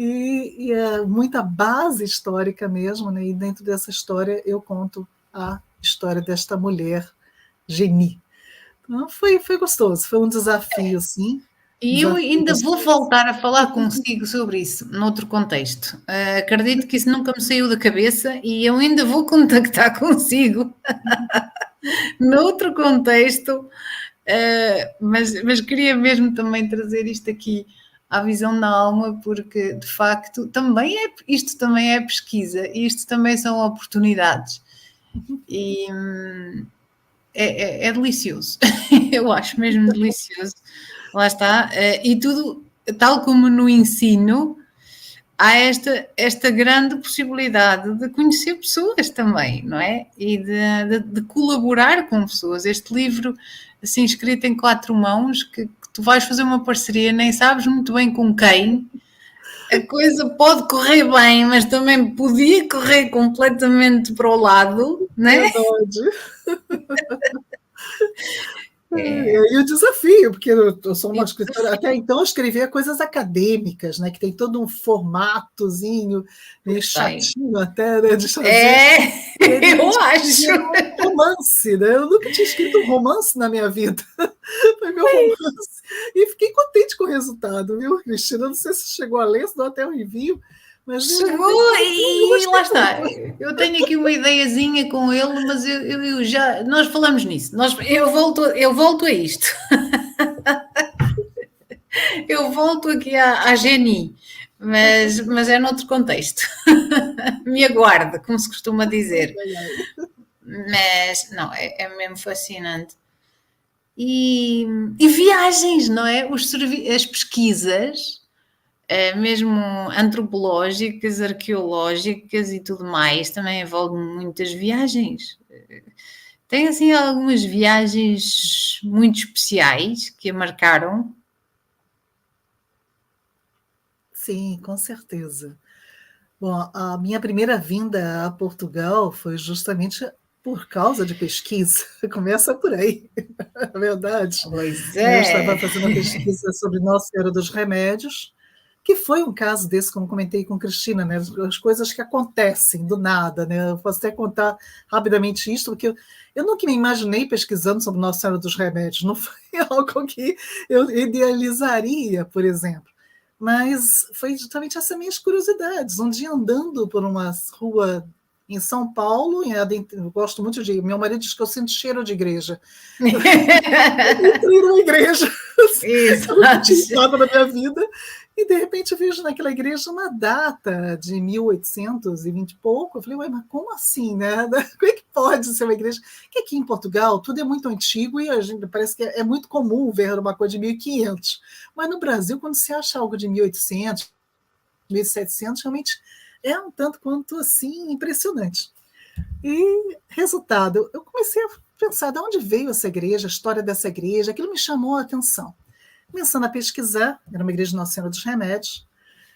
e é muita base histórica mesmo, né? E dentro dessa história eu conto a história desta mulher Geni. Então, foi gostoso, foi um desafio, sim. E eu Desafio ainda vou gostoso. voltar a falar consigo sobre isso, noutro contexto. Acredito que isso nunca me saiu da cabeça e eu ainda vou contactar consigo noutro contexto, mas queria mesmo também trazer isto aqui à visão da alma, porque de facto isto também é pesquisa, isto também são oportunidades. E é delicioso, eu acho mesmo delicioso. Lá está, e tudo, tal como no ensino, há esta grande possibilidade de conhecer pessoas também, não é? E de colaborar com pessoas. Este livro, assim, escrito em 4 mãos, que tu vais fazer uma parceria, nem sabes muito bem com quem, a coisa pode correr bem, mas também podia correr completamente para o lado, né? Verdade. E o desafio, porque eu sou uma escritora, até então eu escrevia coisas acadêmicas, né, que tem todo um formatozinho, meio Tem. chatinho até, né, de fazer. É, E aí, de eu repente, acho. escrevia um romance, né? Eu nunca tinha escrito um romance na minha vida. Foi meu romance. E fiquei contente com o resultado, viu, Cristina? Não sei se chegou a ler, se não até o envio, mas Chegou eu e lá gostei está. muito. Eu tenho aqui uma ideiazinha com ele, mas eu já. Nós falamos nisso. Eu volto a isto. Eu volto aqui à Geni, mas é noutro contexto. Me aguarde, como se costuma dizer. Ai, ai. Mas não, é mesmo fascinante. E viagens, não é? As pesquisas, mesmo antropológicas, arqueológicas e tudo mais, também envolvem muitas viagens. Tem assim algumas viagens muito especiais que a marcaram? Sim, com certeza. Bom, a minha primeira vinda a Portugal foi justamente por causa de pesquisa. Começa por aí, é verdade. Pois Eu estava é. fazendo uma pesquisa sobre Nossa Senhora dos Remédios, que foi um caso desse, como comentei com Cristina, né? As coisas que acontecem do nada, né? Eu posso até contar rapidamente isso, porque eu nunca me imaginei pesquisando sobre Nossa Senhora dos Remédios, não foi algo que eu idealizaria, por exemplo. Mas foi justamente essas minhas curiosidades. Um dia andando por uma rua em São Paulo, eu gosto muito de. Meu marido diz que eu sinto cheiro de igreja. Eu entrei numa igreja, eu nunca tinha Exato. entrado na minha vida, e de repente eu vejo naquela igreja uma data de 1820 e pouco. Eu falei, ué, mas como assim, né? Como é que pode ser uma igreja? Que aqui em Portugal tudo é muito antigo e a gente parece que é muito comum ver uma coisa de 1500. Mas no Brasil, quando se acha algo de 1800, 1700, realmente é um tanto quanto assim impressionante. E resultado, eu comecei a pensar de onde veio essa igreja, a história dessa igreja, aquilo me chamou a atenção. Começando a pesquisar, era uma igreja de Nossa Senhora dos Remédios,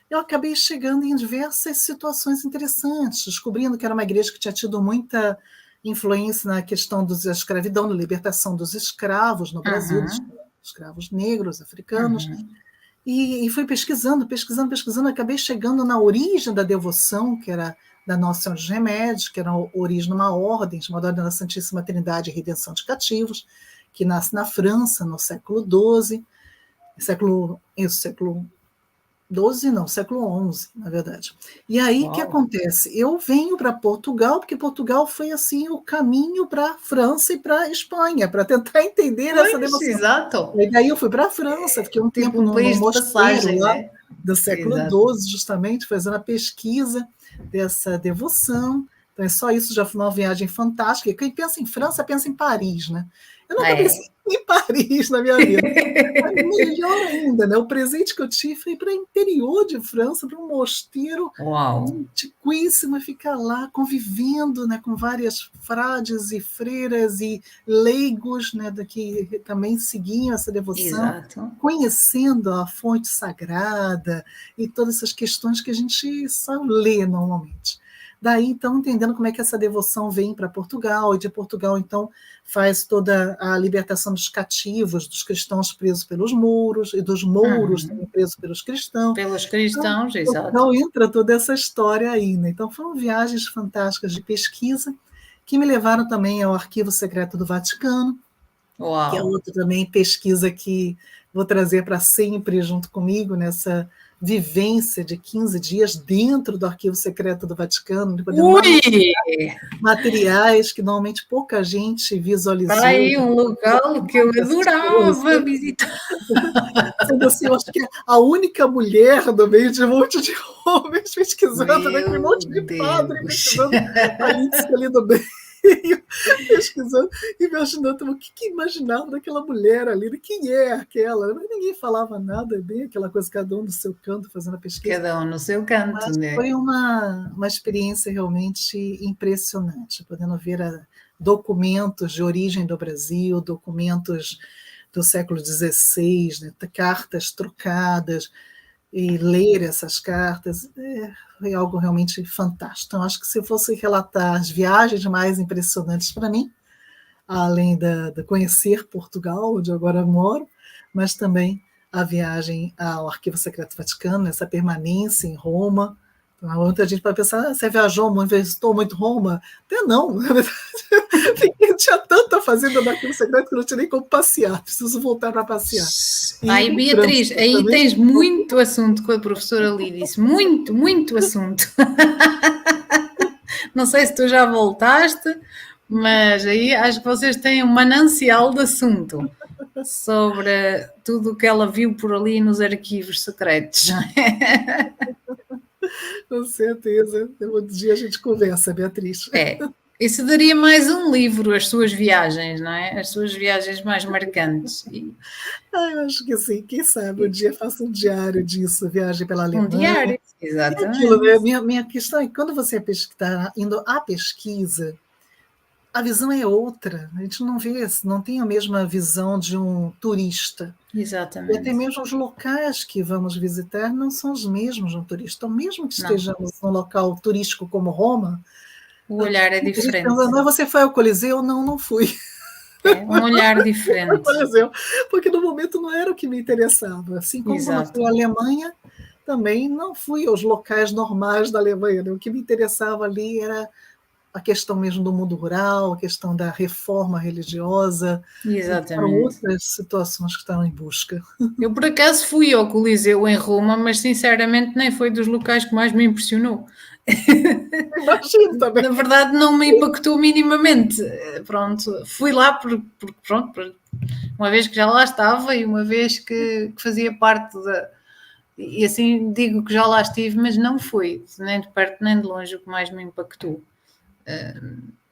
eu acabei chegando em diversas situações interessantes, descobrindo que era uma igreja que tinha tido muita influência na questão da escravidão, da libertação dos escravos no Brasil, dos Uhum, escravos negros, africanos, uhum. e fui pesquisando, acabei chegando na origem da devoção, que era da Nossa Senhora dos Remédios, que era a origem de uma ordem chamada Ordem da Santíssima Trindade e Redenção de Cativos, que nasce na França, no século XII, século XII, não, século XI, na verdade. E aí, o que acontece? Eu venho para Portugal, porque Portugal foi, assim, o caminho para a França e para a Espanha, para tentar entender essa devoção. Exato. E daí eu fui para a França, fiquei um tempo no país de mosteiro passagem, lá, né? do século XII, justamente, fazendo a pesquisa dessa devoção. Então, é só isso, já foi uma viagem fantástica. Quem pensa em França, pensa em Paris, né? Eu nunca pensei em Paris na minha vida. Melhor ainda, né? O presente que eu tive foi para o interior de França, para um mosteiro antiquíssimo, ficar lá convivendo, né, com várias frades e freiras e leigos, né, que também seguiam essa devoção, conhecendo a fonte sagrada e todas essas questões que a gente só lê normalmente. Daí, então, entendendo como é que essa devoção vem para Portugal, e de Portugal, então, faz toda a libertação dos cativos, dos cristãos presos pelos mouros, e dos mouros também presos pelos cristãos. Pelos cristãos, então, exato. Então, entra toda essa história aí, né? Então, foram viagens fantásticas de pesquisa, que me levaram também ao Arquivo Secreto do Vaticano, que é outra também pesquisa que vou trazer para sempre junto comigo, nessa vivência de 15 dias dentro do Arquivo Secreto do Vaticano, de poder materiais que normalmente pouca gente visualizou. Está aí um local que eu adorava visitar. Sendo assim, eu acho que é a única mulher no meio de um monte de homens pesquisando, né? Um monte de padre pesquisando a Lídice ali no meio. Pesquisando, imaginando o que imaginava daquela mulher ali, quem é aquela, mas ninguém falava nada, bem aquela coisa, cada um no seu canto fazendo a pesquisa. Cada um no seu canto, mas né? Foi uma experiência realmente impressionante, podendo ver documentos de origem do Brasil, documentos do século XVI, né, cartas trocadas, e ler essas cartas foi algo realmente fantástico. Então, acho que se eu fosse relatar as viagens mais impressionantes para mim, além de conhecer Portugal, onde eu agora moro, mas também a viagem ao Arquivo Secreto Vaticano, essa permanência em Roma. Então, muita gente pode pensar, você viajou, visitou muito Roma? Até não, na verdade. Tinha tanta fazenda no Arquivo Secreto que não tinha nem como passear, preciso voltar para passear. Aí, Beatriz, aí também tens muito assunto com a professora Lídice, muito assunto. Não sei se tu já voltaste, mas aí acho que vocês têm um manancial de assunto sobre tudo o que ela viu por ali nos arquivos secretos. Com certeza. Outro dia a gente conversa, Beatriz. Isso daria mais um livro, as suas viagens, não é? As suas viagens mais marcantes. Eu acho que sim, quem sabe um dia faço um diário disso, viagem pela Alemanha. Um diário, exatamente. Aquilo, né? Minha questão é que quando você está indo à pesquisa, a visão é outra. A gente não vê, não tem a mesma visão de um turista. Exatamente. E até mesmo os locais que vamos visitar não são os mesmos de um turista. Então, mesmo que estejamos num local turístico como Roma, o olhar é diferente. Você foi ao Coliseu? Não, não fui. Um olhar diferente. Porque no momento não era o que me interessava. Assim como quando eu fui à Alemanha, também não fui aos locais normais da Alemanha. Né? O que me interessava ali era a questão mesmo do mundo rural, a questão da reforma religiosa. Exatamente. Para outras situações que estavam em busca. Eu, por acaso, fui ao Coliseu em Roma, mas, sinceramente, nem foi dos locais que mais me impressionou. Imagino também. Na verdade, não me impactou minimamente. Pronto, fui lá uma vez que já lá estava e uma vez que fazia parte da... E assim digo que já lá estive, mas não foi, nem de perto nem de longe, o que mais me impactou.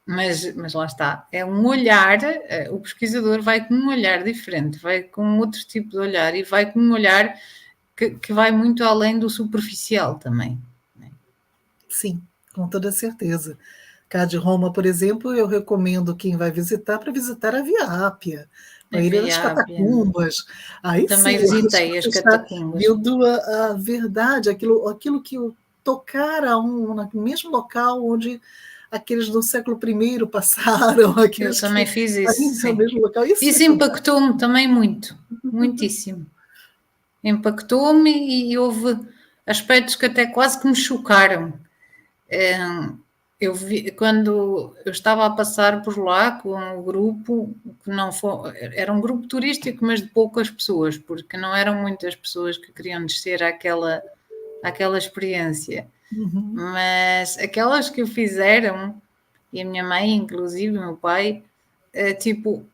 Mas lá está, é um olhar, o pesquisador vai com um olhar diferente, vai com outro tipo de olhar e vai com um olhar que vai muito além do superficial também. Né? Sim, com toda certeza. Cá de Roma, por exemplo, eu recomendo quem vai visitar para visitar a Via Ápia, a Ilha das Catacumbas. Aí também sim, visitei as catacumbas. Vendo a verdade, aquilo que tocara no mesmo local onde aqueles do século I passaram. Eu também fiz isso. No mesmo local. Isso impactou-me também muito, muitíssimo. Impactou-me e houve aspectos que até quase que me chocaram. eu vi, quando eu estava a passar por lá com o grupo, que não foi, era um grupo turístico, mas de poucas pessoas, porque não eram muitas pessoas que queriam descer àquela experiência. Uhum. Mas aquelas que o fizeram, e a minha mãe, inclusive, o meu pai, tipo,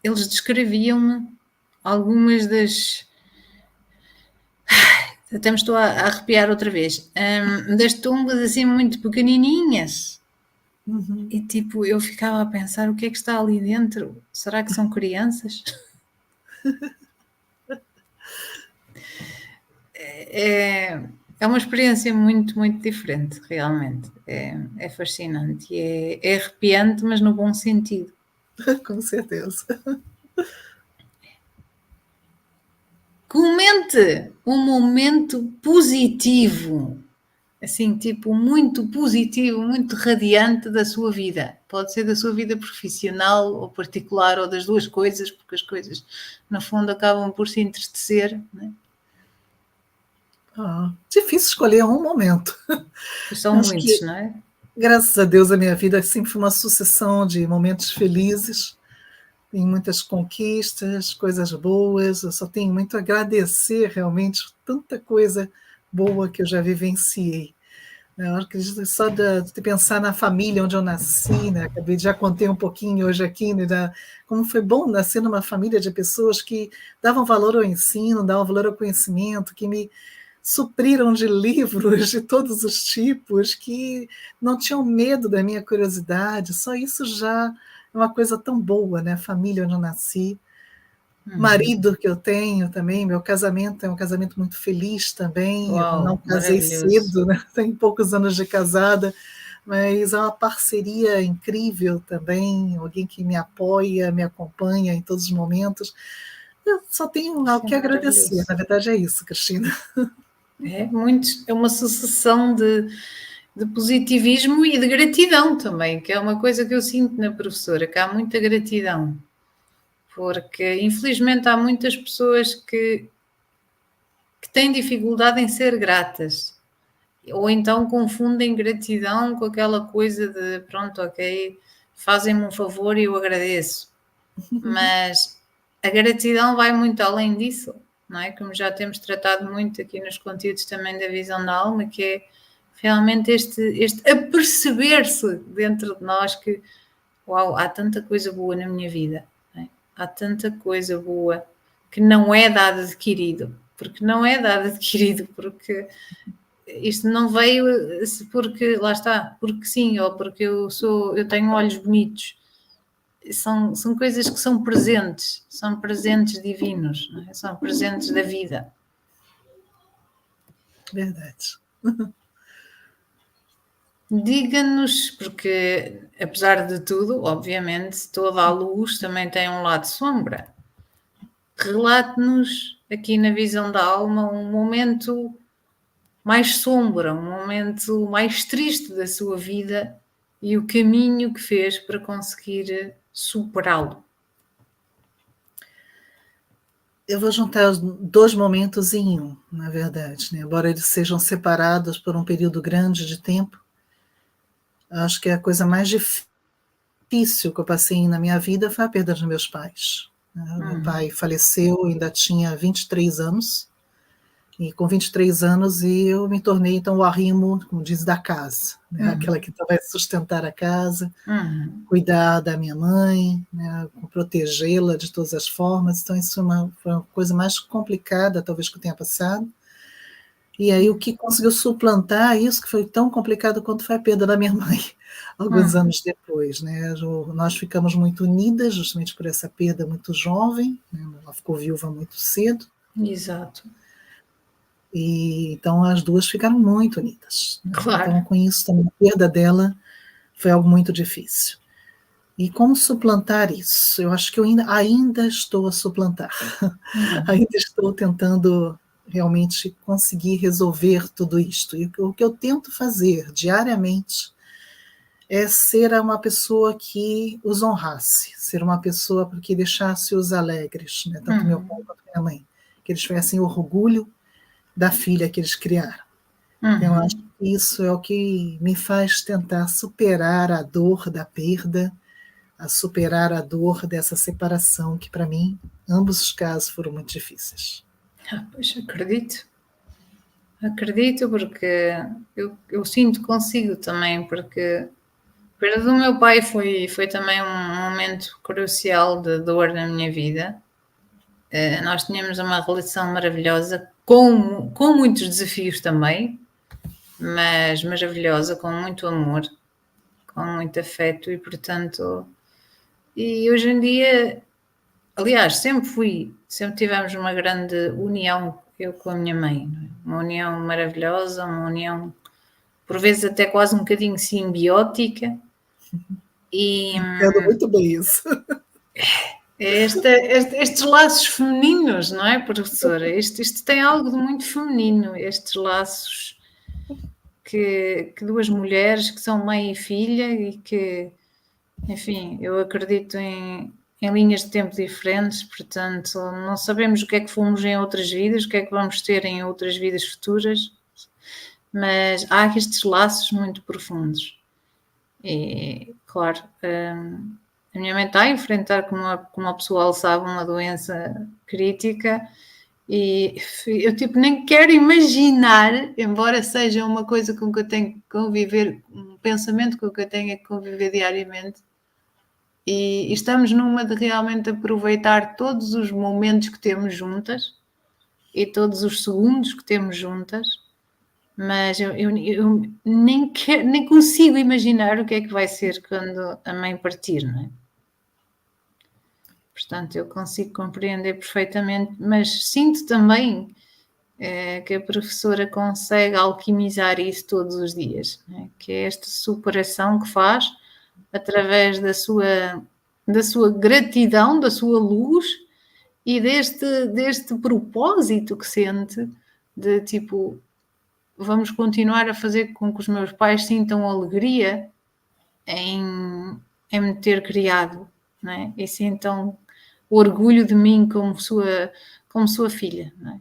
eles descreviam-me algumas das. Até me estou a arrepiar outra vez. Das tumbas assim muito pequenininhas. Uhum. E tipo, eu ficava a pensar o que é que está ali dentro? Será que são crianças? É, é uma experiência muito, muito diferente, realmente. É fascinante e é arrepiante, mas no bom sentido. Com certeza. Comente um momento positivo, assim, tipo, muito positivo, muito radiante da sua vida. Pode ser da sua vida profissional ou particular, ou das duas coisas, porque as coisas, no fundo, acabam por se entristecer, né? Difícil escolher um momento. São Acho muitos, que, não é? graças a Deus, a minha vida sempre foi uma sucessão de momentos felizes, tem muitas conquistas, coisas boas. Eu só tenho muito a agradecer realmente tanta coisa boa que eu já vivenciei. Eu acredito só de pensar na família onde eu nasci, né? Já contei um pouquinho hoje aqui, né, como foi bom nascer numa família de pessoas que davam valor ao ensino, davam valor ao conhecimento, que me supriram de livros de todos os tipos, que não tinham medo da minha curiosidade. Só isso já é uma coisa tão boa, né? Família onde eu nasci. Marido que eu tenho também, meu casamento é um casamento muito feliz também. Eu não Uau, casei maravilhoso. cedo, né? Tenho poucos anos de casada, mas é uma parceria incrível também, alguém que me apoia, me acompanha em todos os momentos. Eu só tenho Isso algo é que agradecer, maravilhoso. na verdade é isso, Cristina. É uma sucessão de positivismo e de gratidão também, que é uma coisa que eu sinto na professora, que há muita gratidão. Porque, infelizmente, há muitas pessoas que têm dificuldade em ser gratas. Ou então confundem gratidão com aquela coisa de, pronto, ok, fazem-me um favor e eu agradeço. Mas a gratidão vai muito além disso, não é? Como já temos tratado muito aqui nos conteúdos também da visão da alma, que é realmente este aperceber-se dentro de nós que, uau, há tanta coisa boa na minha vida, não é? Há tanta coisa boa que não é dado adquirido, porque não é dado adquirido, porque isto não veio porque, lá está, porque sim, ou porque eu tenho olhos bonitos. São coisas que são presentes divinos, não é? São presentes da vida. Verdade. Diga-nos, porque apesar de tudo, obviamente, toda a luz também tem um lado sombra. Relate-nos aqui na visão da alma um momento mais sombra, um momento mais triste da sua vida e o caminho que fez para conseguir superá-lo. Eu vou juntar os dois momentos em um, na verdade, né? Embora eles sejam separados por um período grande de tempo, acho que a coisa mais difícil que eu passei na minha vida foi a perda dos meus pais. Meu pai faleceu, ainda tinha 23 anos, e com 23 anos eu me tornei, então, o arrimo, como diz, da casa, né? Aquela que vai sustentar a casa, cuidar da minha mãe, né? Protegê-la de todas as formas. Então, isso foi uma coisa mais complicada, talvez, que eu tenha passado. E aí, o que conseguiu suplantar isso, que foi tão complicado quanto foi a perda da minha mãe, alguns anos depois, né? Nós ficamos muito unidas, justamente por essa perda muito jovem, né? Ela ficou viúva muito cedo. Exato. E então as duas ficaram muito unidas, né? Claro. Então, com isso, também a perda dela foi algo muito difícil. E como suplantar isso? Eu acho que eu ainda estou a suplantar. Ainda estou tentando realmente conseguir resolver tudo isto. E o que eu tento fazer diariamente é ser uma pessoa que os honrasse, ser uma pessoa que deixasse-os alegres, né? Tanto meu pai quanto minha mãe, que eles tivessem orgulho da filha que eles criaram. Então, eu acho que isso é o que me faz tentar superar a dor da perda, a superar a dor dessa separação, que para mim, ambos os casos foram muito difíceis. Pois acredito porque eu sinto consigo também, porque a perda do meu pai foi também um momento crucial de dor na minha vida. Nós tínhamos uma relação maravilhosa, com muitos desafios também, mas maravilhosa, com muito amor, com muito afeto e, portanto, e hoje em dia, aliás, sempre tivemos uma grande união, eu com a minha mãe, não é? Uma união maravilhosa, uma união, por vezes até quase um bocadinho simbiótica. E Entendo muito bem isso. estes laços femininos, não é, professora? Isto tem algo de muito feminino, estes laços que duas mulheres que são mãe e filha e que, enfim, eu acredito em linhas de tempo diferentes, portanto, não sabemos o que é que fomos em outras vidas, o que é que vamos ter em outras vidas futuras, mas há estes laços muito profundos. E, claro, a minha mãe está a enfrentar, como o pessoal sabe, uma doença crítica e eu nem quero imaginar, embora seja uma coisa com que eu tenho que conviver, um pensamento com que eu tenho que conviver diariamente, e estamos numa de realmente aproveitar todos os momentos que temos juntas e todos os segundos que temos juntas, mas eu nem consigo imaginar o que é que vai ser quando a mãe partir, não é? Portanto, eu consigo compreender perfeitamente, mas sinto também que a professora consegue alquimizar isso todos os dias, né? Que é esta superação que faz através da sua gratidão, da sua luz e deste propósito que sente de tipo, vamos continuar a fazer com que os meus pais sintam alegria em me ter criado, né? E sintam o orgulho de mim como sua filha, não é?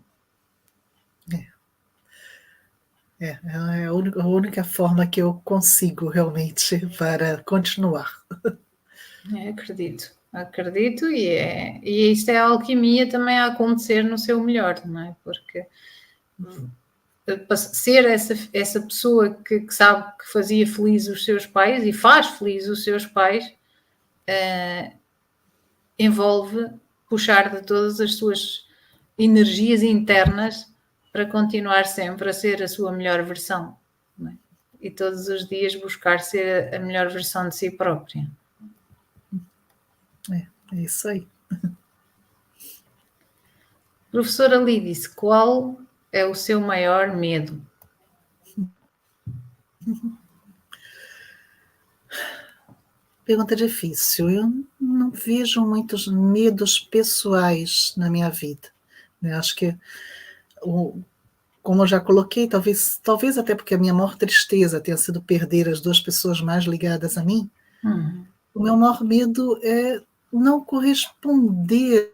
É a única forma que eu consigo realmente para continuar. Acredito e isto é a alquimia também a acontecer no seu melhor, não é? Porque ser essa pessoa que sabe que fazia feliz os seus pais e faz feliz os seus pais envolve puxar de todas as suas energias internas para continuar sempre a ser a sua melhor versão, não é? E todos os dias buscar ser a melhor versão de si própria. É isso aí. Professora Lídice, qual é o seu maior medo? Pergunta difícil. Eu não vejo muitos medos pessoais na minha vida, né? Acho que, como eu já coloquei, talvez até porque a minha maior tristeza tenha sido perder as duas pessoas mais ligadas a mim, o meu maior medo é não corresponder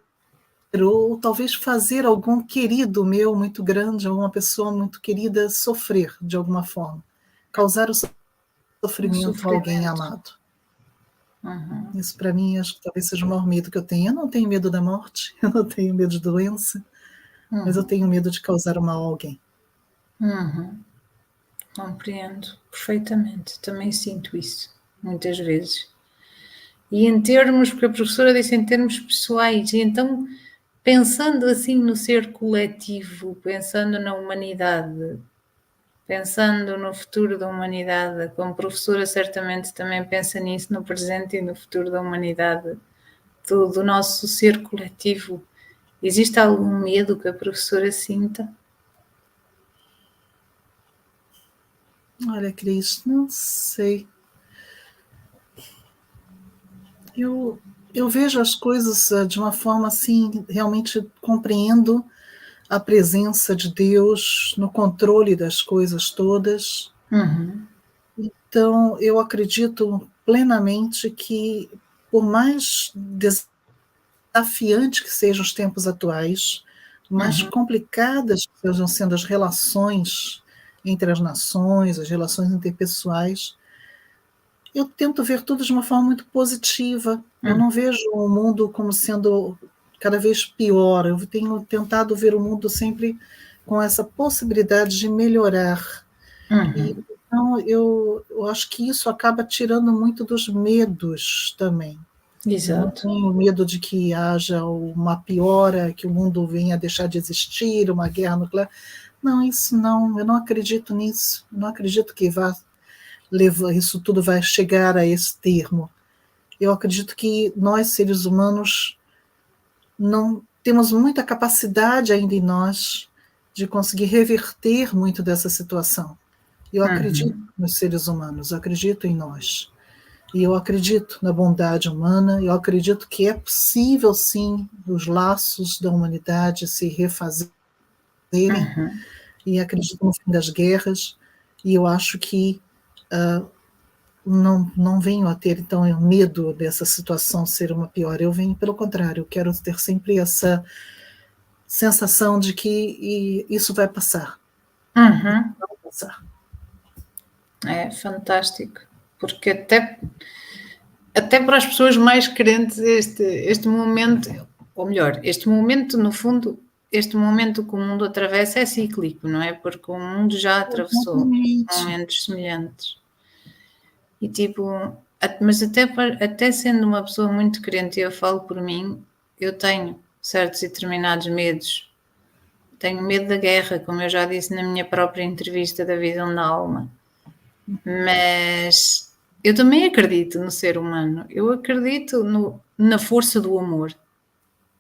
ou talvez fazer algum querido meu muito grande, alguma pessoa muito querida sofrer de alguma forma, causar o sofrimento a alguém amado. Isso para mim acho que talvez seja o maior medo que eu tenho. Eu não tenho medo da morte, eu não tenho medo de doença, mas eu tenho medo de causar o mal a alguém. Compreendo perfeitamente, também sinto isso muitas vezes. E em termos, porque a professora disse em termos pessoais, e então pensando assim no ser coletivo, pensando na humanidade, pensando no futuro da humanidade, como professora certamente também pensa nisso, no presente e no futuro da humanidade, do nosso ser coletivo. Existe algum medo que a professora sinta? Olha, Cris, não sei. Eu vejo as coisas de uma forma assim, realmente compreendo a presença de Deus no controle das coisas todas. Então, eu acredito plenamente que, por mais desafiantes que sejam os tempos atuais, mais complicadas que estejam sendo as relações entre as nações, as relações interpessoais, eu tento ver tudo de uma forma muito positiva. Eu não vejo o mundo como sendo cada vez pior. Eu tenho tentado ver o mundo sempre com essa possibilidade de melhorar. Então, eu acho que isso acaba tirando muito dos medos também. Eu não Exato. tenho medo de que haja uma piora, que o mundo venha a deixar de existir, uma guerra nuclear. Não, isso não, eu não acredito nisso. Eu não acredito que isso tudo vai chegar a esse termo. Eu acredito que nós, seres humanos, não temos muita capacidade ainda em nós de conseguir reverter muito dessa situação. Eu acredito nos seres humanos, eu acredito em nós. E eu acredito na bondade humana, eu acredito que é possível, sim, os laços da humanidade se refazerem, e acredito no fim das guerras, e eu acho que não venho a ter, então, medo dessa situação ser uma pior. Eu venho, pelo contrário, eu quero ter sempre essa sensação de que isso vai passar. Vai passar. É fantástico, porque até para as pessoas mais crentes este momento, ou melhor, este momento, no fundo, este momento que o mundo atravessa é cíclico, não é? Porque o mundo já atravessou momentos semelhantes. E tipo, mas até sendo uma pessoa muito crente, eu falo por mim, eu tenho certos e determinados medos. Tenho medo da guerra, como eu já disse na minha própria entrevista da Visão da Alma. Mas eu também acredito no ser humano. Eu acredito na força do amor.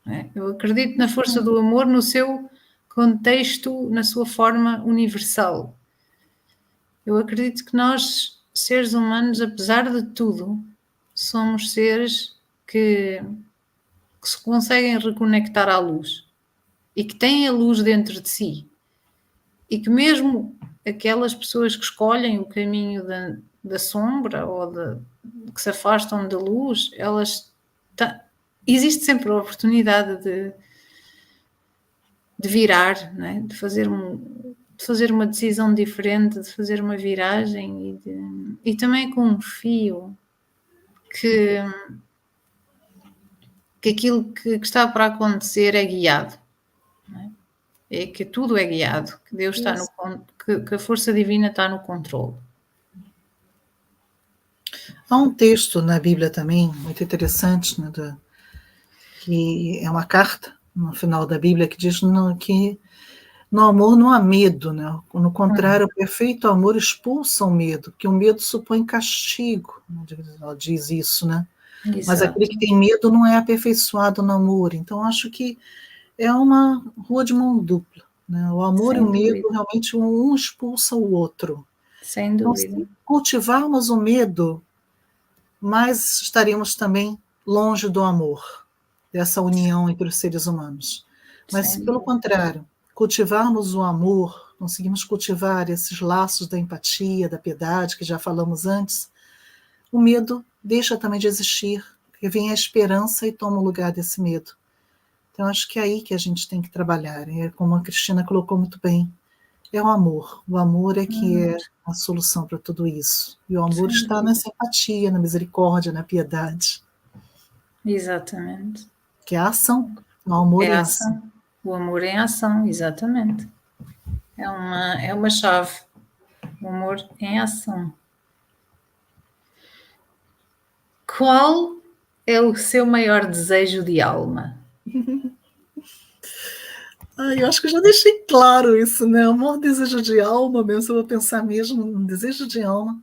Né? Eu acredito na força do amor no seu contexto, na sua forma universal. Eu acredito que nós, seres humanos, apesar de tudo, somos seres que se conseguem reconectar à luz e que têm a luz dentro de si. E que mesmo aquelas pessoas que escolhem o caminho da sombra ou que se afastam da luz, existe sempre a oportunidade de virar, não é? De fazer uma decisão diferente, de fazer uma viragem e também confio que aquilo que está para acontecer é guiado. É que tudo é guiado, que Deus está que a força divina está no controle. Há um texto na Bíblia também, muito interessante, né, que é uma carta no final da Bíblia que diz que no amor não há medo, né? No contrário, o perfeito amor expulsa o medo, porque o medo supõe castigo, ela diz isso, né? Exato. Mas aquele que tem medo não é aperfeiçoado no amor. Então, acho que é uma rua de mão dupla. Né? O amor e o medo, realmente, um expulsa o outro. Sem dúvida. Então, se cultivarmos o medo, mais estaremos também longe do amor, dessa união entre os seres humanos. Mas, se pelo contrário, cultivarmos o amor, conseguimos cultivar esses laços da empatia, da piedade, que já falamos antes, o medo deixa também de existir, porque vem a esperança e toma o lugar desse medo. Então, acho que é aí que a gente tem que trabalhar. É como a Cristina colocou muito bem, é o amor. O amor é que é a solução para tudo isso. E o amor está nessa empatia, na misericórdia, na piedade. Exatamente. Que é a ação. O amor é a ação. O amor é a ação, exatamente. É uma chave. O amor em ação. Qual é o seu maior desejo de alma? Eu acho que eu já deixei claro isso, né? O maior desejo de alma, mesmo, se eu vou pensar mesmo, um desejo de alma,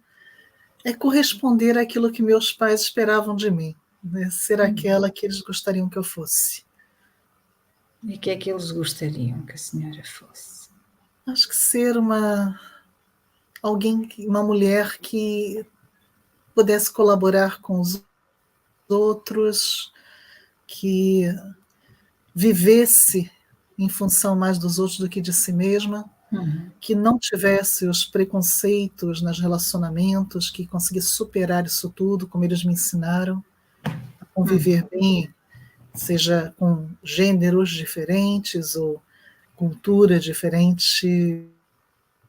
é corresponder àquilo que meus pais esperavam de mim, né? Ser aquela que eles gostariam que eu fosse. E o que é que eles gostariam que a senhora fosse? Acho que ser uma mulher que pudesse colaborar com os outros, que vivesse em função mais dos outros do que de si mesma, que não tivesse os preconceitos nos relacionamentos, que conseguisse superar isso tudo, como eles me ensinaram, a conviver bem, seja com gêneros diferentes ou cultura diferente,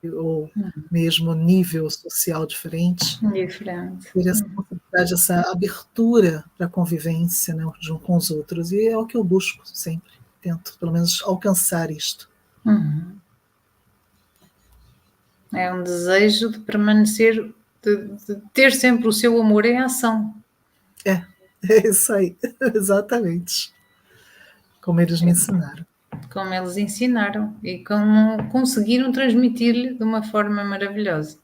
ou mesmo nível social diferente, Diferente. ter essa possibilidade, essa abertura para a convivência, né, junto com os outros. E é o que eu busco sempre, tento pelo menos alcançar isto. É um desejo de permanecer, de ter sempre o seu amor em ação. É isso aí, exatamente. Como eles me ensinaram. Como eles ensinaram e como conseguiram transmitir-lhe de uma forma maravilhosa.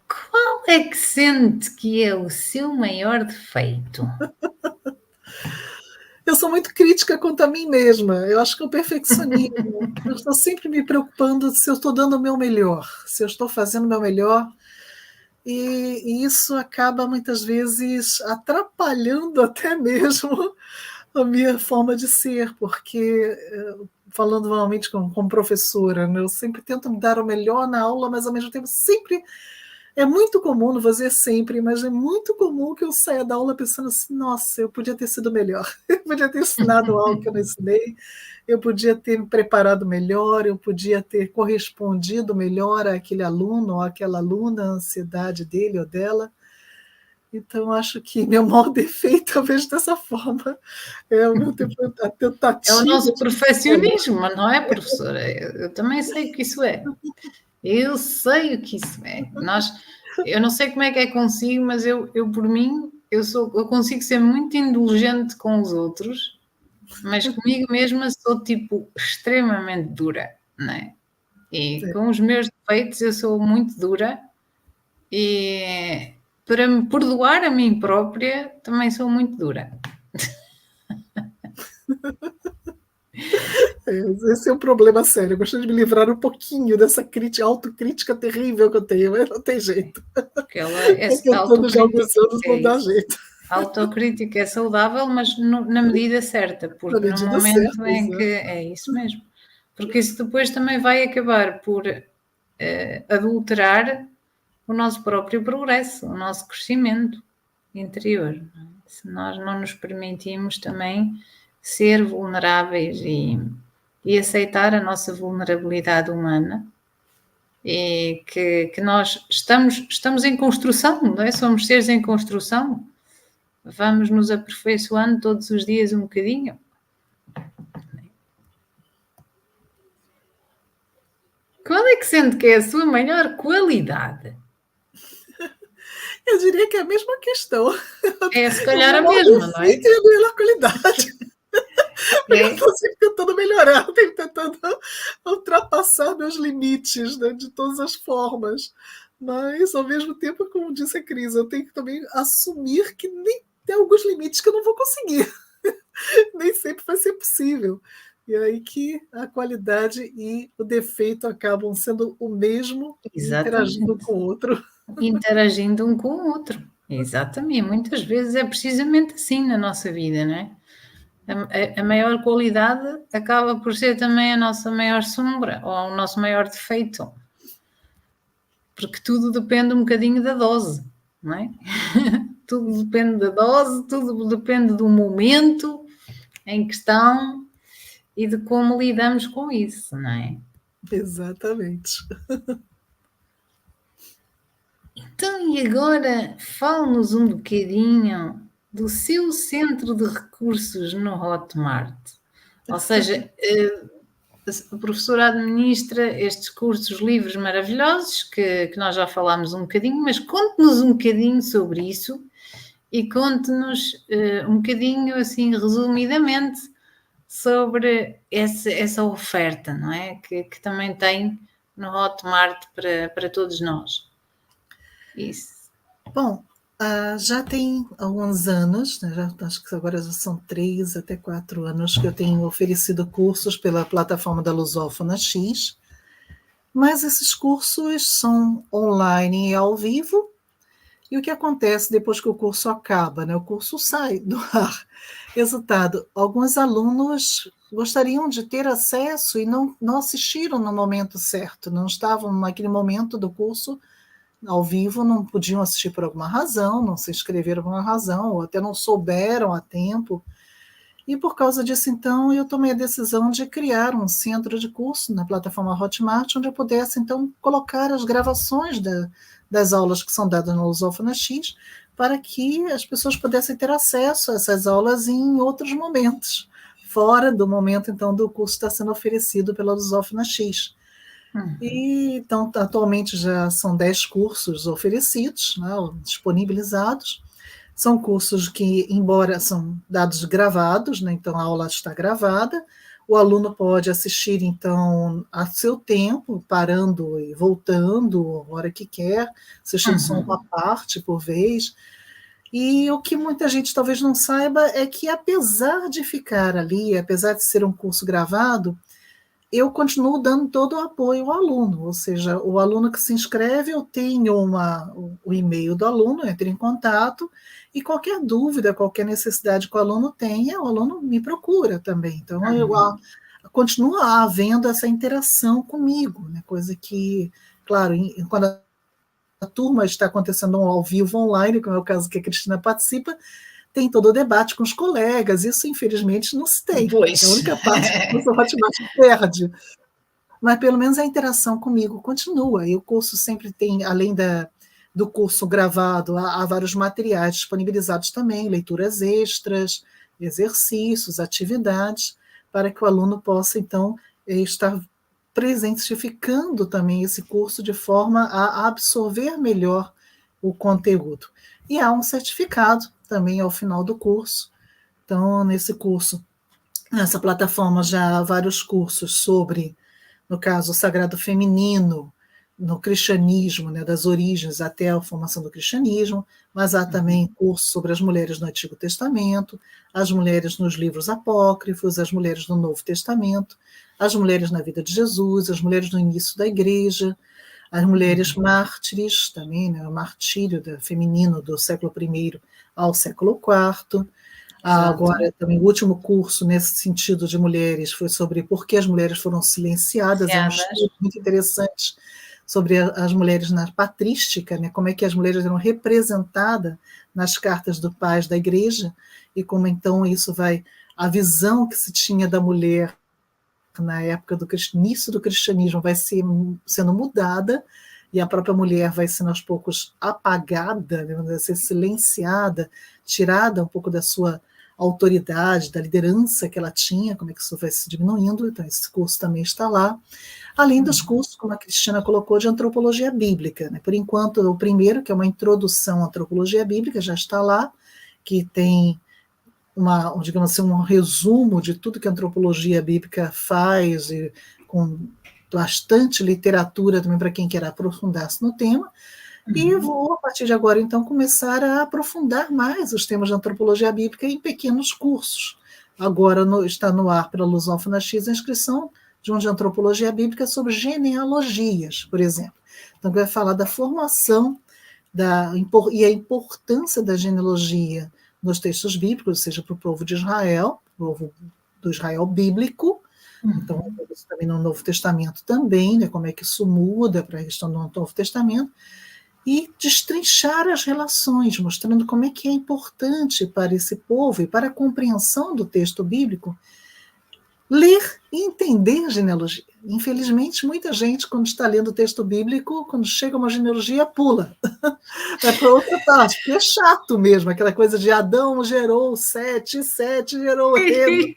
Qual é que sente que é o seu maior defeito? Eu sou muito crítica quanto a mim mesma. Eu acho que o perfeccionismo. Eu estou sempre me preocupando se eu estou dando o meu melhor, se eu estou fazendo o meu melhor. E isso acaba muitas vezes atrapalhando até mesmo a minha forma de ser, porque, falando normalmente como professora, né, eu sempre tento me dar o melhor na aula, mas ao mesmo tempo sempre. É muito comum, não vou dizer sempre, mas é muito comum que eu saia da aula pensando assim: nossa, eu podia ter sido melhor, eu podia ter ensinado algo que eu não ensinei, eu podia ter me preparado melhor, eu podia ter correspondido melhor àquele aluno ou àquela aluna, a ansiedade dele ou dela. Então, acho que meu maior defeito, talvez dessa forma, é a É o tentativa nosso de. perfeccionismo, não é, professora? Eu também sei o que isso é. Eu sei o que isso é. Eu não sei como é que é consigo, mas eu por mim, eu consigo ser muito indulgente com os outros, mas comigo mesma sou tipo extremamente dura, não é? E com os meus defeitos eu sou muito dura e para me perdoar a mim própria também sou muito dura. Esse é um problema sério. Eu gostaria de me livrar um pouquinho dessa autocrítica terrível que eu tenho, mas não tem jeito. Porque ela é Estou tentando já há alguns anos, é não dá isso. jeito. A autocrítica é saudável, mas na medida certa, Na porque no medida momento certa, em que exato. é isso mesmo, porque isso depois também vai acabar por adulterar o nosso próprio progresso, o nosso crescimento interior. Não é? Se nós não nos permitimos também ser vulneráveis e aceitar a nossa vulnerabilidade humana, e que nós estamos em construção, não é? Somos seres em construção. Vamos nos aperfeiçoando todos os dias um bocadinho. Qual é que sente que é a sua maior qualidade? Eu diria que é a mesma questão. É se O calhar meu a maior mesma, não é? defeito é a melhor qualidade. Porque eu É, estou sempre tentando melhorar, eu estou tentando ultrapassar meus limites, né, de todas as formas. Mas, ao mesmo tempo, como disse a Cris, eu tenho que também assumir que nem tem alguns limites que eu não vou conseguir. Nem sempre vai ser possível. E aí que a qualidade e o defeito acabam sendo o mesmo e interagindo exatamente. com o outro. Interagindo um com o outro. Exatamente. Muitas vezes é precisamente assim na nossa vida, não é? A maior qualidade acaba por ser também a nossa maior sombra ou o nosso maior defeito. Porque tudo depende um bocadinho da dose, não é? Tudo depende da dose, tudo depende do momento em questão e de como lidamos com isso, não é? Exatamente. Então, e agora fale-nos um bocadinho do seu centro de recursos no Hotmart. Ou seja, a professora administra estes cursos livres maravilhosos que nós já falámos um bocadinho, mas conte-nos um bocadinho sobre isso e conte-nos um bocadinho, assim, resumidamente, sobre essa oferta, não é? Que também tem no Hotmart para todos nós. Isso. Bom, já tem alguns anos, né, acho que agora já são 3 até 4 anos que eu tenho oferecido cursos pela plataforma da Lusófona X, mas esses cursos são online e ao vivo. E o que acontece depois que o curso acaba? Né? O curso sai do ar. Resultado, alguns alunos gostariam de ter acesso e não assistiram no momento certo, não estavam naquele momento do curso ao vivo, não podiam assistir por alguma razão, não se inscreveram por alguma razão, ou até não souberam a tempo. E por causa disso, então, eu tomei a decisão de criar um centro de curso na plataforma Hotmart, onde eu pudesse, então, colocar as gravações das aulas que são dadas no Lusófona X, para que as pessoas pudessem ter acesso a essas aulas em outros momentos, fora do momento, então, do curso estar sendo oferecido pela Lusófona X. E, então, atualmente já são 10 cursos oferecidos, né, disponibilizados. São cursos que, embora são dados gravados, né, então a aula está gravada, o aluno pode assistir, então, a seu tempo, parando e voltando, a hora que quer, assistindo só uma parte por vez. E o que muita gente talvez não saiba é que, apesar de ficar ali, apesar de ser um curso gravado, eu continuo dando todo o apoio ao aluno, ou seja, o aluno que se inscreve, eu tenho o e-mail do aluno, entre em contato, e qualquer dúvida, qualquer necessidade que o aluno tenha, o aluno me procura também. Então, continua havendo essa interação comigo, né? Coisa que, claro, quando a turma está acontecendo ao vivo online, como é o caso que a Cristina participa, tem todo o debate com os colegas, isso infelizmente não se tem. Pois. É a única parte que o Hotmart perde. Mas pelo menos a interação comigo continua, e o curso sempre tem, além do curso gravado, há vários materiais disponibilizados também, leituras extras, exercícios, atividades, para que o aluno possa, então, estar presentificando também esse curso de forma a absorver melhor o conteúdo. E há um certificado também ao final do curso. Então, nesse curso, nessa plataforma já há vários cursos sobre, no caso, o sagrado feminino, no cristianismo, né, das origens até a formação do cristianismo, mas há também cursos sobre as mulheres no Antigo Testamento, as mulheres nos livros apócrifos, as mulheres no Novo Testamento, as mulheres na vida de Jesus, as mulheres no início da igreja, as mulheres mártires também, né, o martírio feminino do século I ao século IV. Agora, também, o último curso nesse sentido de mulheres foi sobre por que as mulheres foram silenciadas. É um estudo muito interessante sobre as mulheres na patrística, né, como é que as mulheres eram representadas nas cartas do pais da igreja, e como então isso a visão que se tinha da mulher na época do início do cristianismo vai sendo mudada, e a própria mulher vai sendo aos poucos apagada, né, vai ser silenciada, tirada um pouco da sua autoridade, da liderança que ela tinha, como é que isso vai se diminuindo. Então esse curso também está lá, além dos cursos, como a Cristina colocou, de antropologia bíblica, né? Por enquanto, o primeiro, que é uma introdução à antropologia bíblica, já está lá, que tem digamos assim, um resumo de tudo que a antropologia bíblica faz, e com bastante literatura também para quem quer aprofundar-se no tema. E vou, a partir de agora, então, começar a aprofundar mais os temas de antropologia bíblica em pequenos cursos. Agora está no ar pela Lusófona X a inscrição de um de antropologia bíblica sobre genealogias, por exemplo. Então, vai falar da formação e a importância da genealogia nos textos bíblicos, seja para o povo de Israel, o povo do Israel bíblico. Então, isso também no Novo Testamento também, né, como é que isso muda para a questão do Novo Testamento, e destrinchar as relações, mostrando como é que é importante para esse povo e para a compreensão do texto bíblico ler e entender a genealogia. Infelizmente, muita gente, quando está lendo o texto bíblico, quando chega uma genealogia, pula. Vai para outra parte, porque é chato mesmo, aquela coisa de Adão gerou Sete, Sete gerou Eva,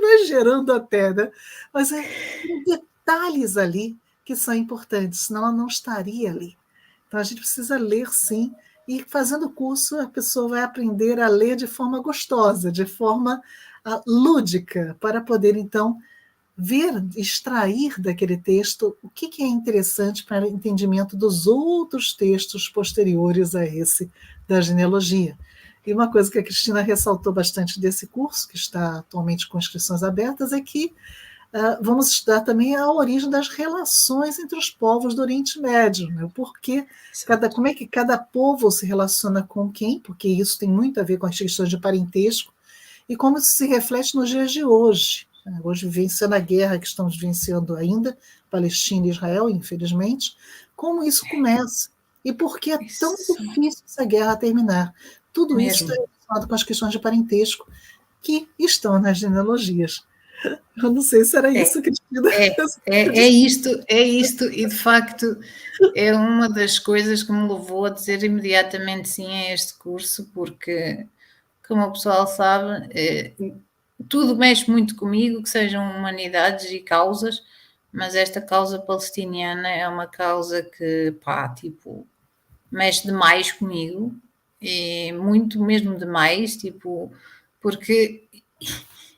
vai gerando até, né? Mas tem detalhes ali que são importantes, senão ela não estaria ali. Então, a gente precisa ler, sim, e fazendo o curso, a pessoa vai aprender a ler de forma gostosa, de forma lúdica, para poder, então, ver, extrair daquele texto o que é interessante para o entendimento dos outros textos posteriores a esse da genealogia. E uma coisa que a Cristina ressaltou bastante desse curso, que está atualmente com inscrições abertas, é que vamos estudar também a origem das relações entre os povos do Oriente Médio, né? Porque como é que cada povo se relaciona com quem, porque isso tem muito a ver com as questões de parentesco, e como isso se reflete nos dias de hoje. Hoje, vivenciando a guerra que estamos vivenciando ainda, Palestina e Israel, infelizmente, como isso começa, e por que é tão difícil essa guerra terminar. Tudo isso preocupado com as questões de parentesco que estão nas genealogias. Eu não sei se era isso, Cristina. É isto, e de facto é uma das coisas que me levou a dizer imediatamente sim a este curso, porque, como o pessoal sabe, tudo mexe muito comigo, que sejam humanidades e causas, mas esta causa palestiniana é uma causa que, pá, tipo, mexe demais comigo, e muito mesmo demais, tipo, porque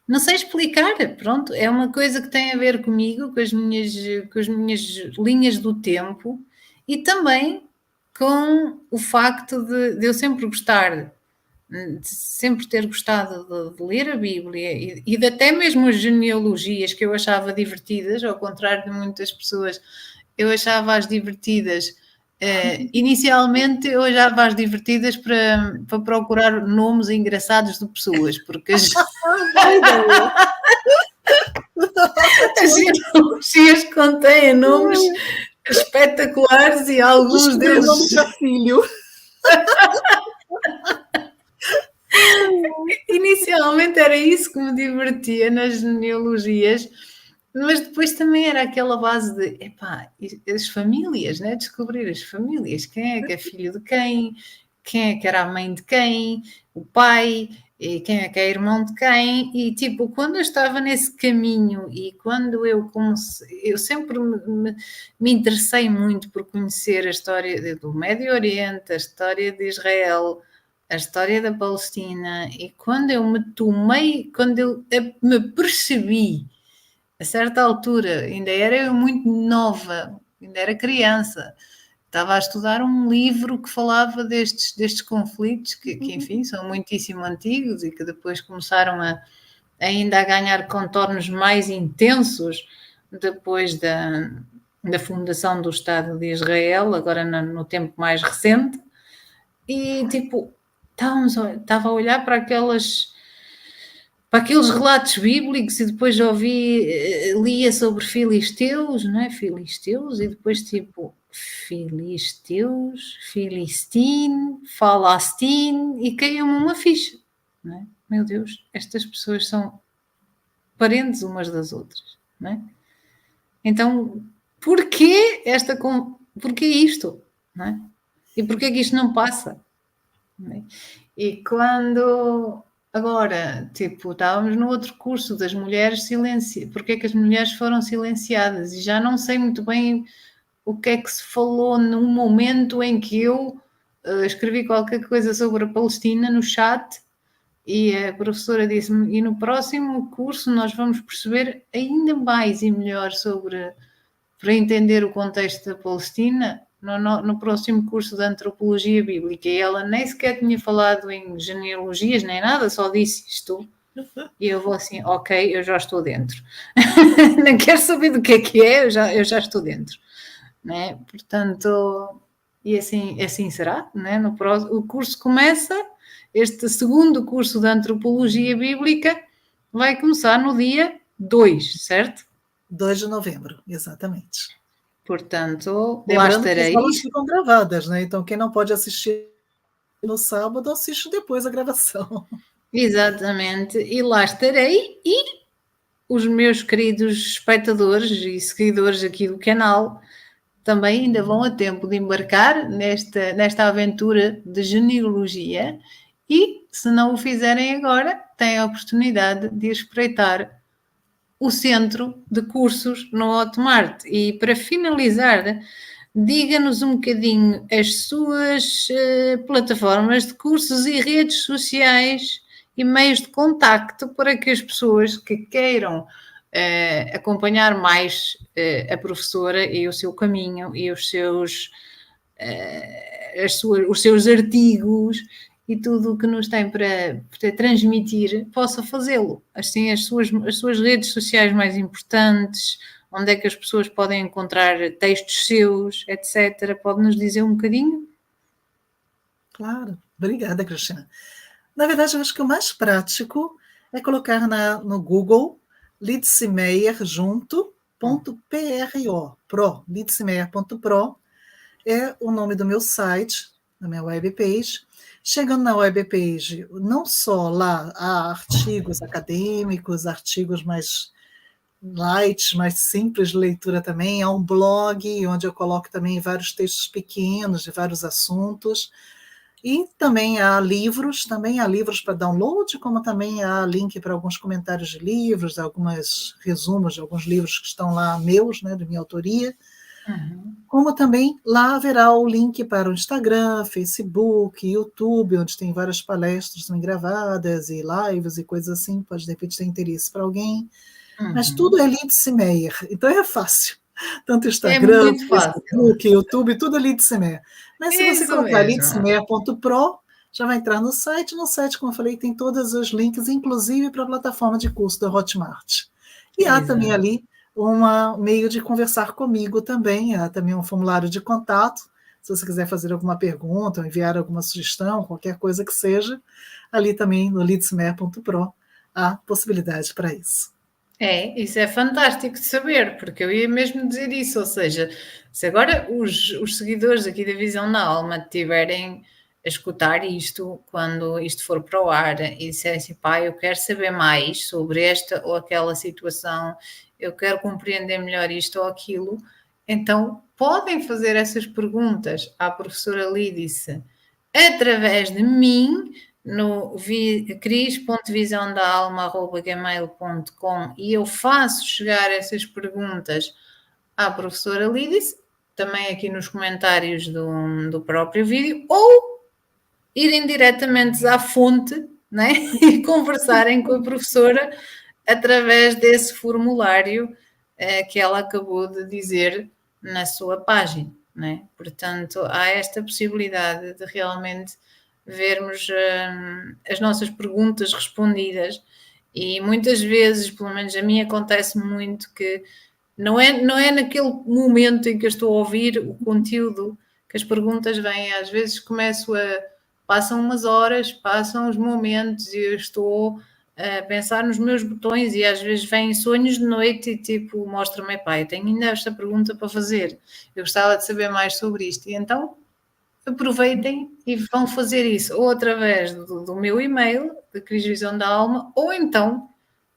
não sei explicar, pronto, é uma coisa que tem a ver comigo, com as minhas linhas do tempo e também com o facto de eu sempre gostar, de sempre ter gostado de ler a Bíblia e de até mesmo as genealogias que eu achava divertidas, ao contrário de muitas pessoas, eu achava-as divertidas. Inicialmente eu achava-as divertidas para procurar nomes engraçados de pessoas, porque as genealogias contêm nomes espetaculares e alguns Descobri o nome deles. para filho. Inicialmente era isso que me divertia nas genealogias, mas depois também era aquela base de epá, as famílias, né? Descobrir as famílias, quem é que é filho de quem é que era a mãe de quem, o pai, e quem é que é irmão de quem, e tipo, quando eu estava nesse caminho e quando eu comecei, eu sempre me interessei muito por conhecer a história do Médio Oriente, a história de Israel, a história da Palestina, e quando eu me tomei, quando eu me percebi, a certa altura, ainda era eu muito nova, ainda era criança, estava a estudar um livro que falava destes conflitos, que enfim, são muitíssimo antigos e que depois começaram ainda a ganhar contornos mais intensos depois da fundação do Estado de Israel, agora no tempo mais recente, e tipo, estava a olhar para aqueles relatos bíblicos e depois lia sobre filisteus, não é? Filisteus, e depois tipo, filisteus, filistine, falastine, e caiu-me uma ficha, não é? Meu Deus, estas pessoas são parentes umas das outras, não é? Então, porquê isto, não é? E porquê que isto não passa? Não é? E quando agora, tipo, estávamos no outro curso das mulheres porque é que as mulheres foram silenciadas e já não sei muito bem o que é que se falou num momento em que eu escrevi qualquer coisa sobre a Palestina no chat e a professora disse-me, e no próximo curso nós vamos perceber ainda mais e melhor para entender o contexto da Palestina no próximo curso de Antropologia Bíblica. E ela nem sequer tinha falado em genealogias nem nada, só disse isto. E eu vou assim, ok, eu já estou dentro. Nem quero saber do que é, eu já estou dentro. Né? Portanto, e assim será. Né? O curso começa, este segundo curso de Antropologia Bíblica vai começar no dia 2, certo? 2 de novembro, exatamente. Portanto, lembrando lá estarei. que as aulas ficam gravadas, né? Então, quem não pode assistir no sábado, assiste depois a gravação. Exatamente, e lá estarei. E os meus queridos espectadores e seguidores aqui do canal também ainda vão a tempo de embarcar nesta aventura de genealogia. E, se não o fizerem agora, têm a oportunidade de espreitar o centro de cursos no Hotmart. E para finalizar, diga-nos um bocadinho as suas plataformas de cursos e redes sociais e meios de contacto para que as pessoas que queiram acompanhar mais a professora e o seu caminho e os seus artigos e tudo o que nos tem para transmitir, possa fazê-lo. Assim, as suas redes sociais mais importantes, onde é que as pessoas podem encontrar textos seus, etc. Pode nos dizer um bocadinho? Claro, obrigada, Cristina. Na verdade, eu acho que o mais prático é colocar no Google Lidse Meyer junto, .pro, lidsemeyer.pro, é o nome do meu site, da minha webpage. Chegando na webpage, não só lá há artigos acadêmicos, artigos mais light, mais simples de leitura também, há um blog onde eu coloco também vários textos pequenos de vários assuntos, e também há livros para download, como também há link para alguns comentários de livros, alguns resumos de alguns livros que estão lá meus, né, de minha autoria. Como também lá haverá o link para o Instagram, Facebook, YouTube, onde tem várias palestras também gravadas e lives e coisas assim, pode de repente ter interesse para alguém. Mas tudo é Lídice Meyer, então é fácil. Tanto Instagram, muito fácil. Facebook, YouTube, tudo é Lídice Meyer. Mas se você Isso colocar mesmo. lidicemeyer.pro, já vai entrar no site. No site, como eu falei, tem todos os links, inclusive para a plataforma de curso da Hotmart. E há também ali um meio de conversar comigo também, há também um formulário de contato, se você quiser fazer alguma pergunta, ou enviar alguma sugestão, qualquer coisa que seja, ali também no lidicemeyer.pro há possibilidade para isso. Isso é fantástico de saber, porque eu ia mesmo dizer isso, ou seja, se agora os seguidores aqui da Visão da Alma tiverem a escutar isto, quando isto for para o ar, e disserem assim, pá, eu quero saber mais sobre esta ou aquela situação, eu quero compreender melhor isto ou aquilo, então podem fazer essas perguntas à professora Lídice através de mim, no cris.visãodaalma@gmail.com, e eu faço chegar essas perguntas à professora Lídice, também aqui nos comentários do próprio vídeo, ou irem diretamente à fonte, né? E conversarem com a professora através desse formulário que ela acabou de dizer na sua página, né? Portanto, há esta possibilidade de realmente vermos as nossas perguntas respondidas, e muitas vezes, pelo menos a mim acontece muito, que não é naquele momento em que eu estou a ouvir o conteúdo que as perguntas vêm, às vezes passam umas horas, passam os momentos e eu estou a pensar nos meus botões, e às vezes vêm sonhos de noite e tipo, mostra-me, pai, tenho ainda esta pergunta para fazer, eu gostava de saber mais sobre isto, e então aproveitem e vão fazer isso, ou através do meu e-mail, da Cris Visão da Alma, ou então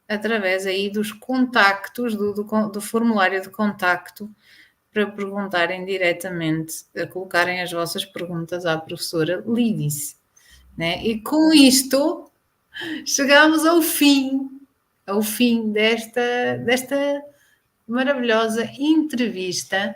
através aí dos contactos, do formulário de contacto, para perguntarem diretamente, a colocarem as vossas perguntas à professora Lídice, né? E com isto chegamos ao fim desta maravilhosa entrevista,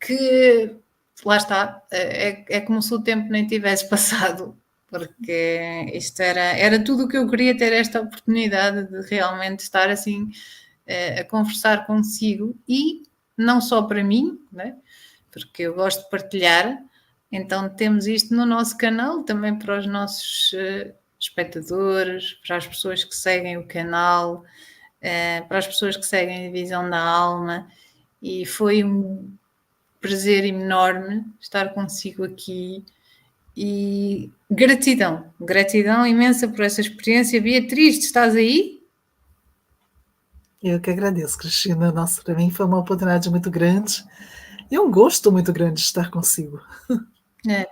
que lá está, é como se o tempo nem tivesse passado, porque isto era tudo o que eu queria, ter esta oportunidade de realmente estar assim a conversar consigo, e não só para mim, né? Porque eu gosto de partilhar, então temos isto no nosso canal, também para os nossos espectadores, para as pessoas que seguem o canal, para as pessoas que seguem a Visão da Alma, e foi um prazer enorme estar consigo aqui, e gratidão imensa por essa experiência. Beatriz, estás aí? Eu que agradeço, Cristina. Nossa, para mim foi uma oportunidade muito grande e um gosto muito grande de estar consigo.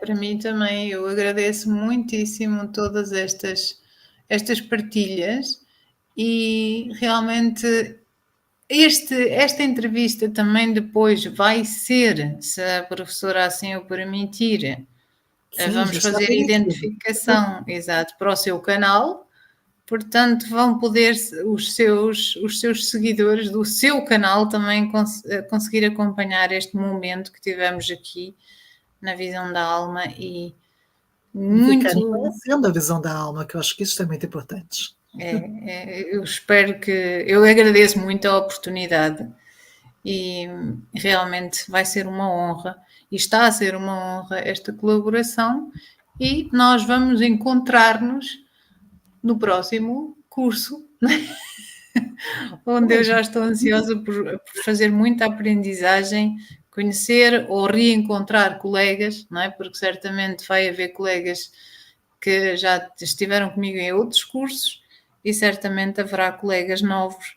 Para mim também, eu agradeço muitíssimo todas estas partilhas, e realmente esta entrevista também depois vai ser, se a professora assim o permitir, Sim, vamos já está fazer a permitido. identificação, exato, para o seu canal, portanto vão poder os seus seguidores do seu canal também conseguir acompanhar este momento que tivemos aqui na Visão da Alma, e Ficarem muito... conhecendo a Visão da Alma, que eu acho que isso é muito importante. Eu espero eu agradeço muito a oportunidade, e realmente vai ser uma honra, e está a ser uma honra esta colaboração, e nós vamos encontrar-nos no próximo curso, onde eu já estou ansiosa por fazer muita aprendizagem, conhecer ou reencontrar colegas, não é? Porque certamente vai haver colegas que já estiveram comigo em outros cursos, e certamente haverá colegas novos.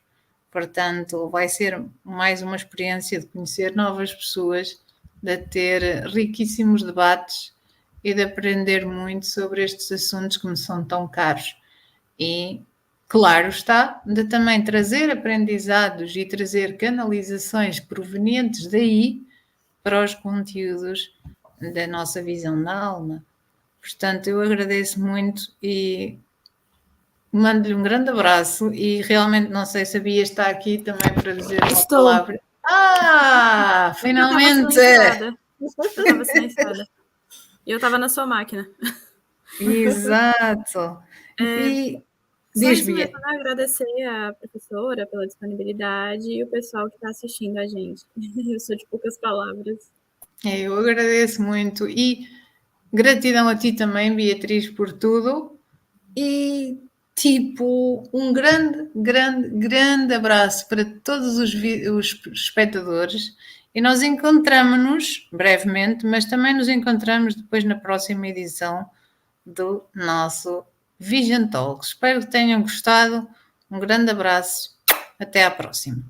Portanto, vai ser mais uma experiência de conhecer novas pessoas, de ter riquíssimos debates e de aprender muito sobre estes assuntos que me são tão caros. E, claro está, de também trazer aprendizados e trazer canalizações provenientes daí para os conteúdos da nossa visão da alma. Portanto, eu agradeço muito e mando-lhe um grande abraço e realmente não sei se a Bia está aqui também para dizer uma Estou. palavra. Finalmente! Eu estava silenciada. E eu estava na sua máquina. Exato. E Só diz, isso Bia. mesmo, né? Agradecer à professora pela disponibilidade e o pessoal que está assistindo a gente. Eu sou de poucas palavras. Eu agradeço muito e gratidão a ti também, Beatriz, por tudo. E tipo, um grande abraço para todos os espectadores. E nós encontramos-nos brevemente, mas também nos encontramos depois na próxima edição do nosso Vision Talks. Espero que tenham gostado. Um grande abraço. Até à próxima.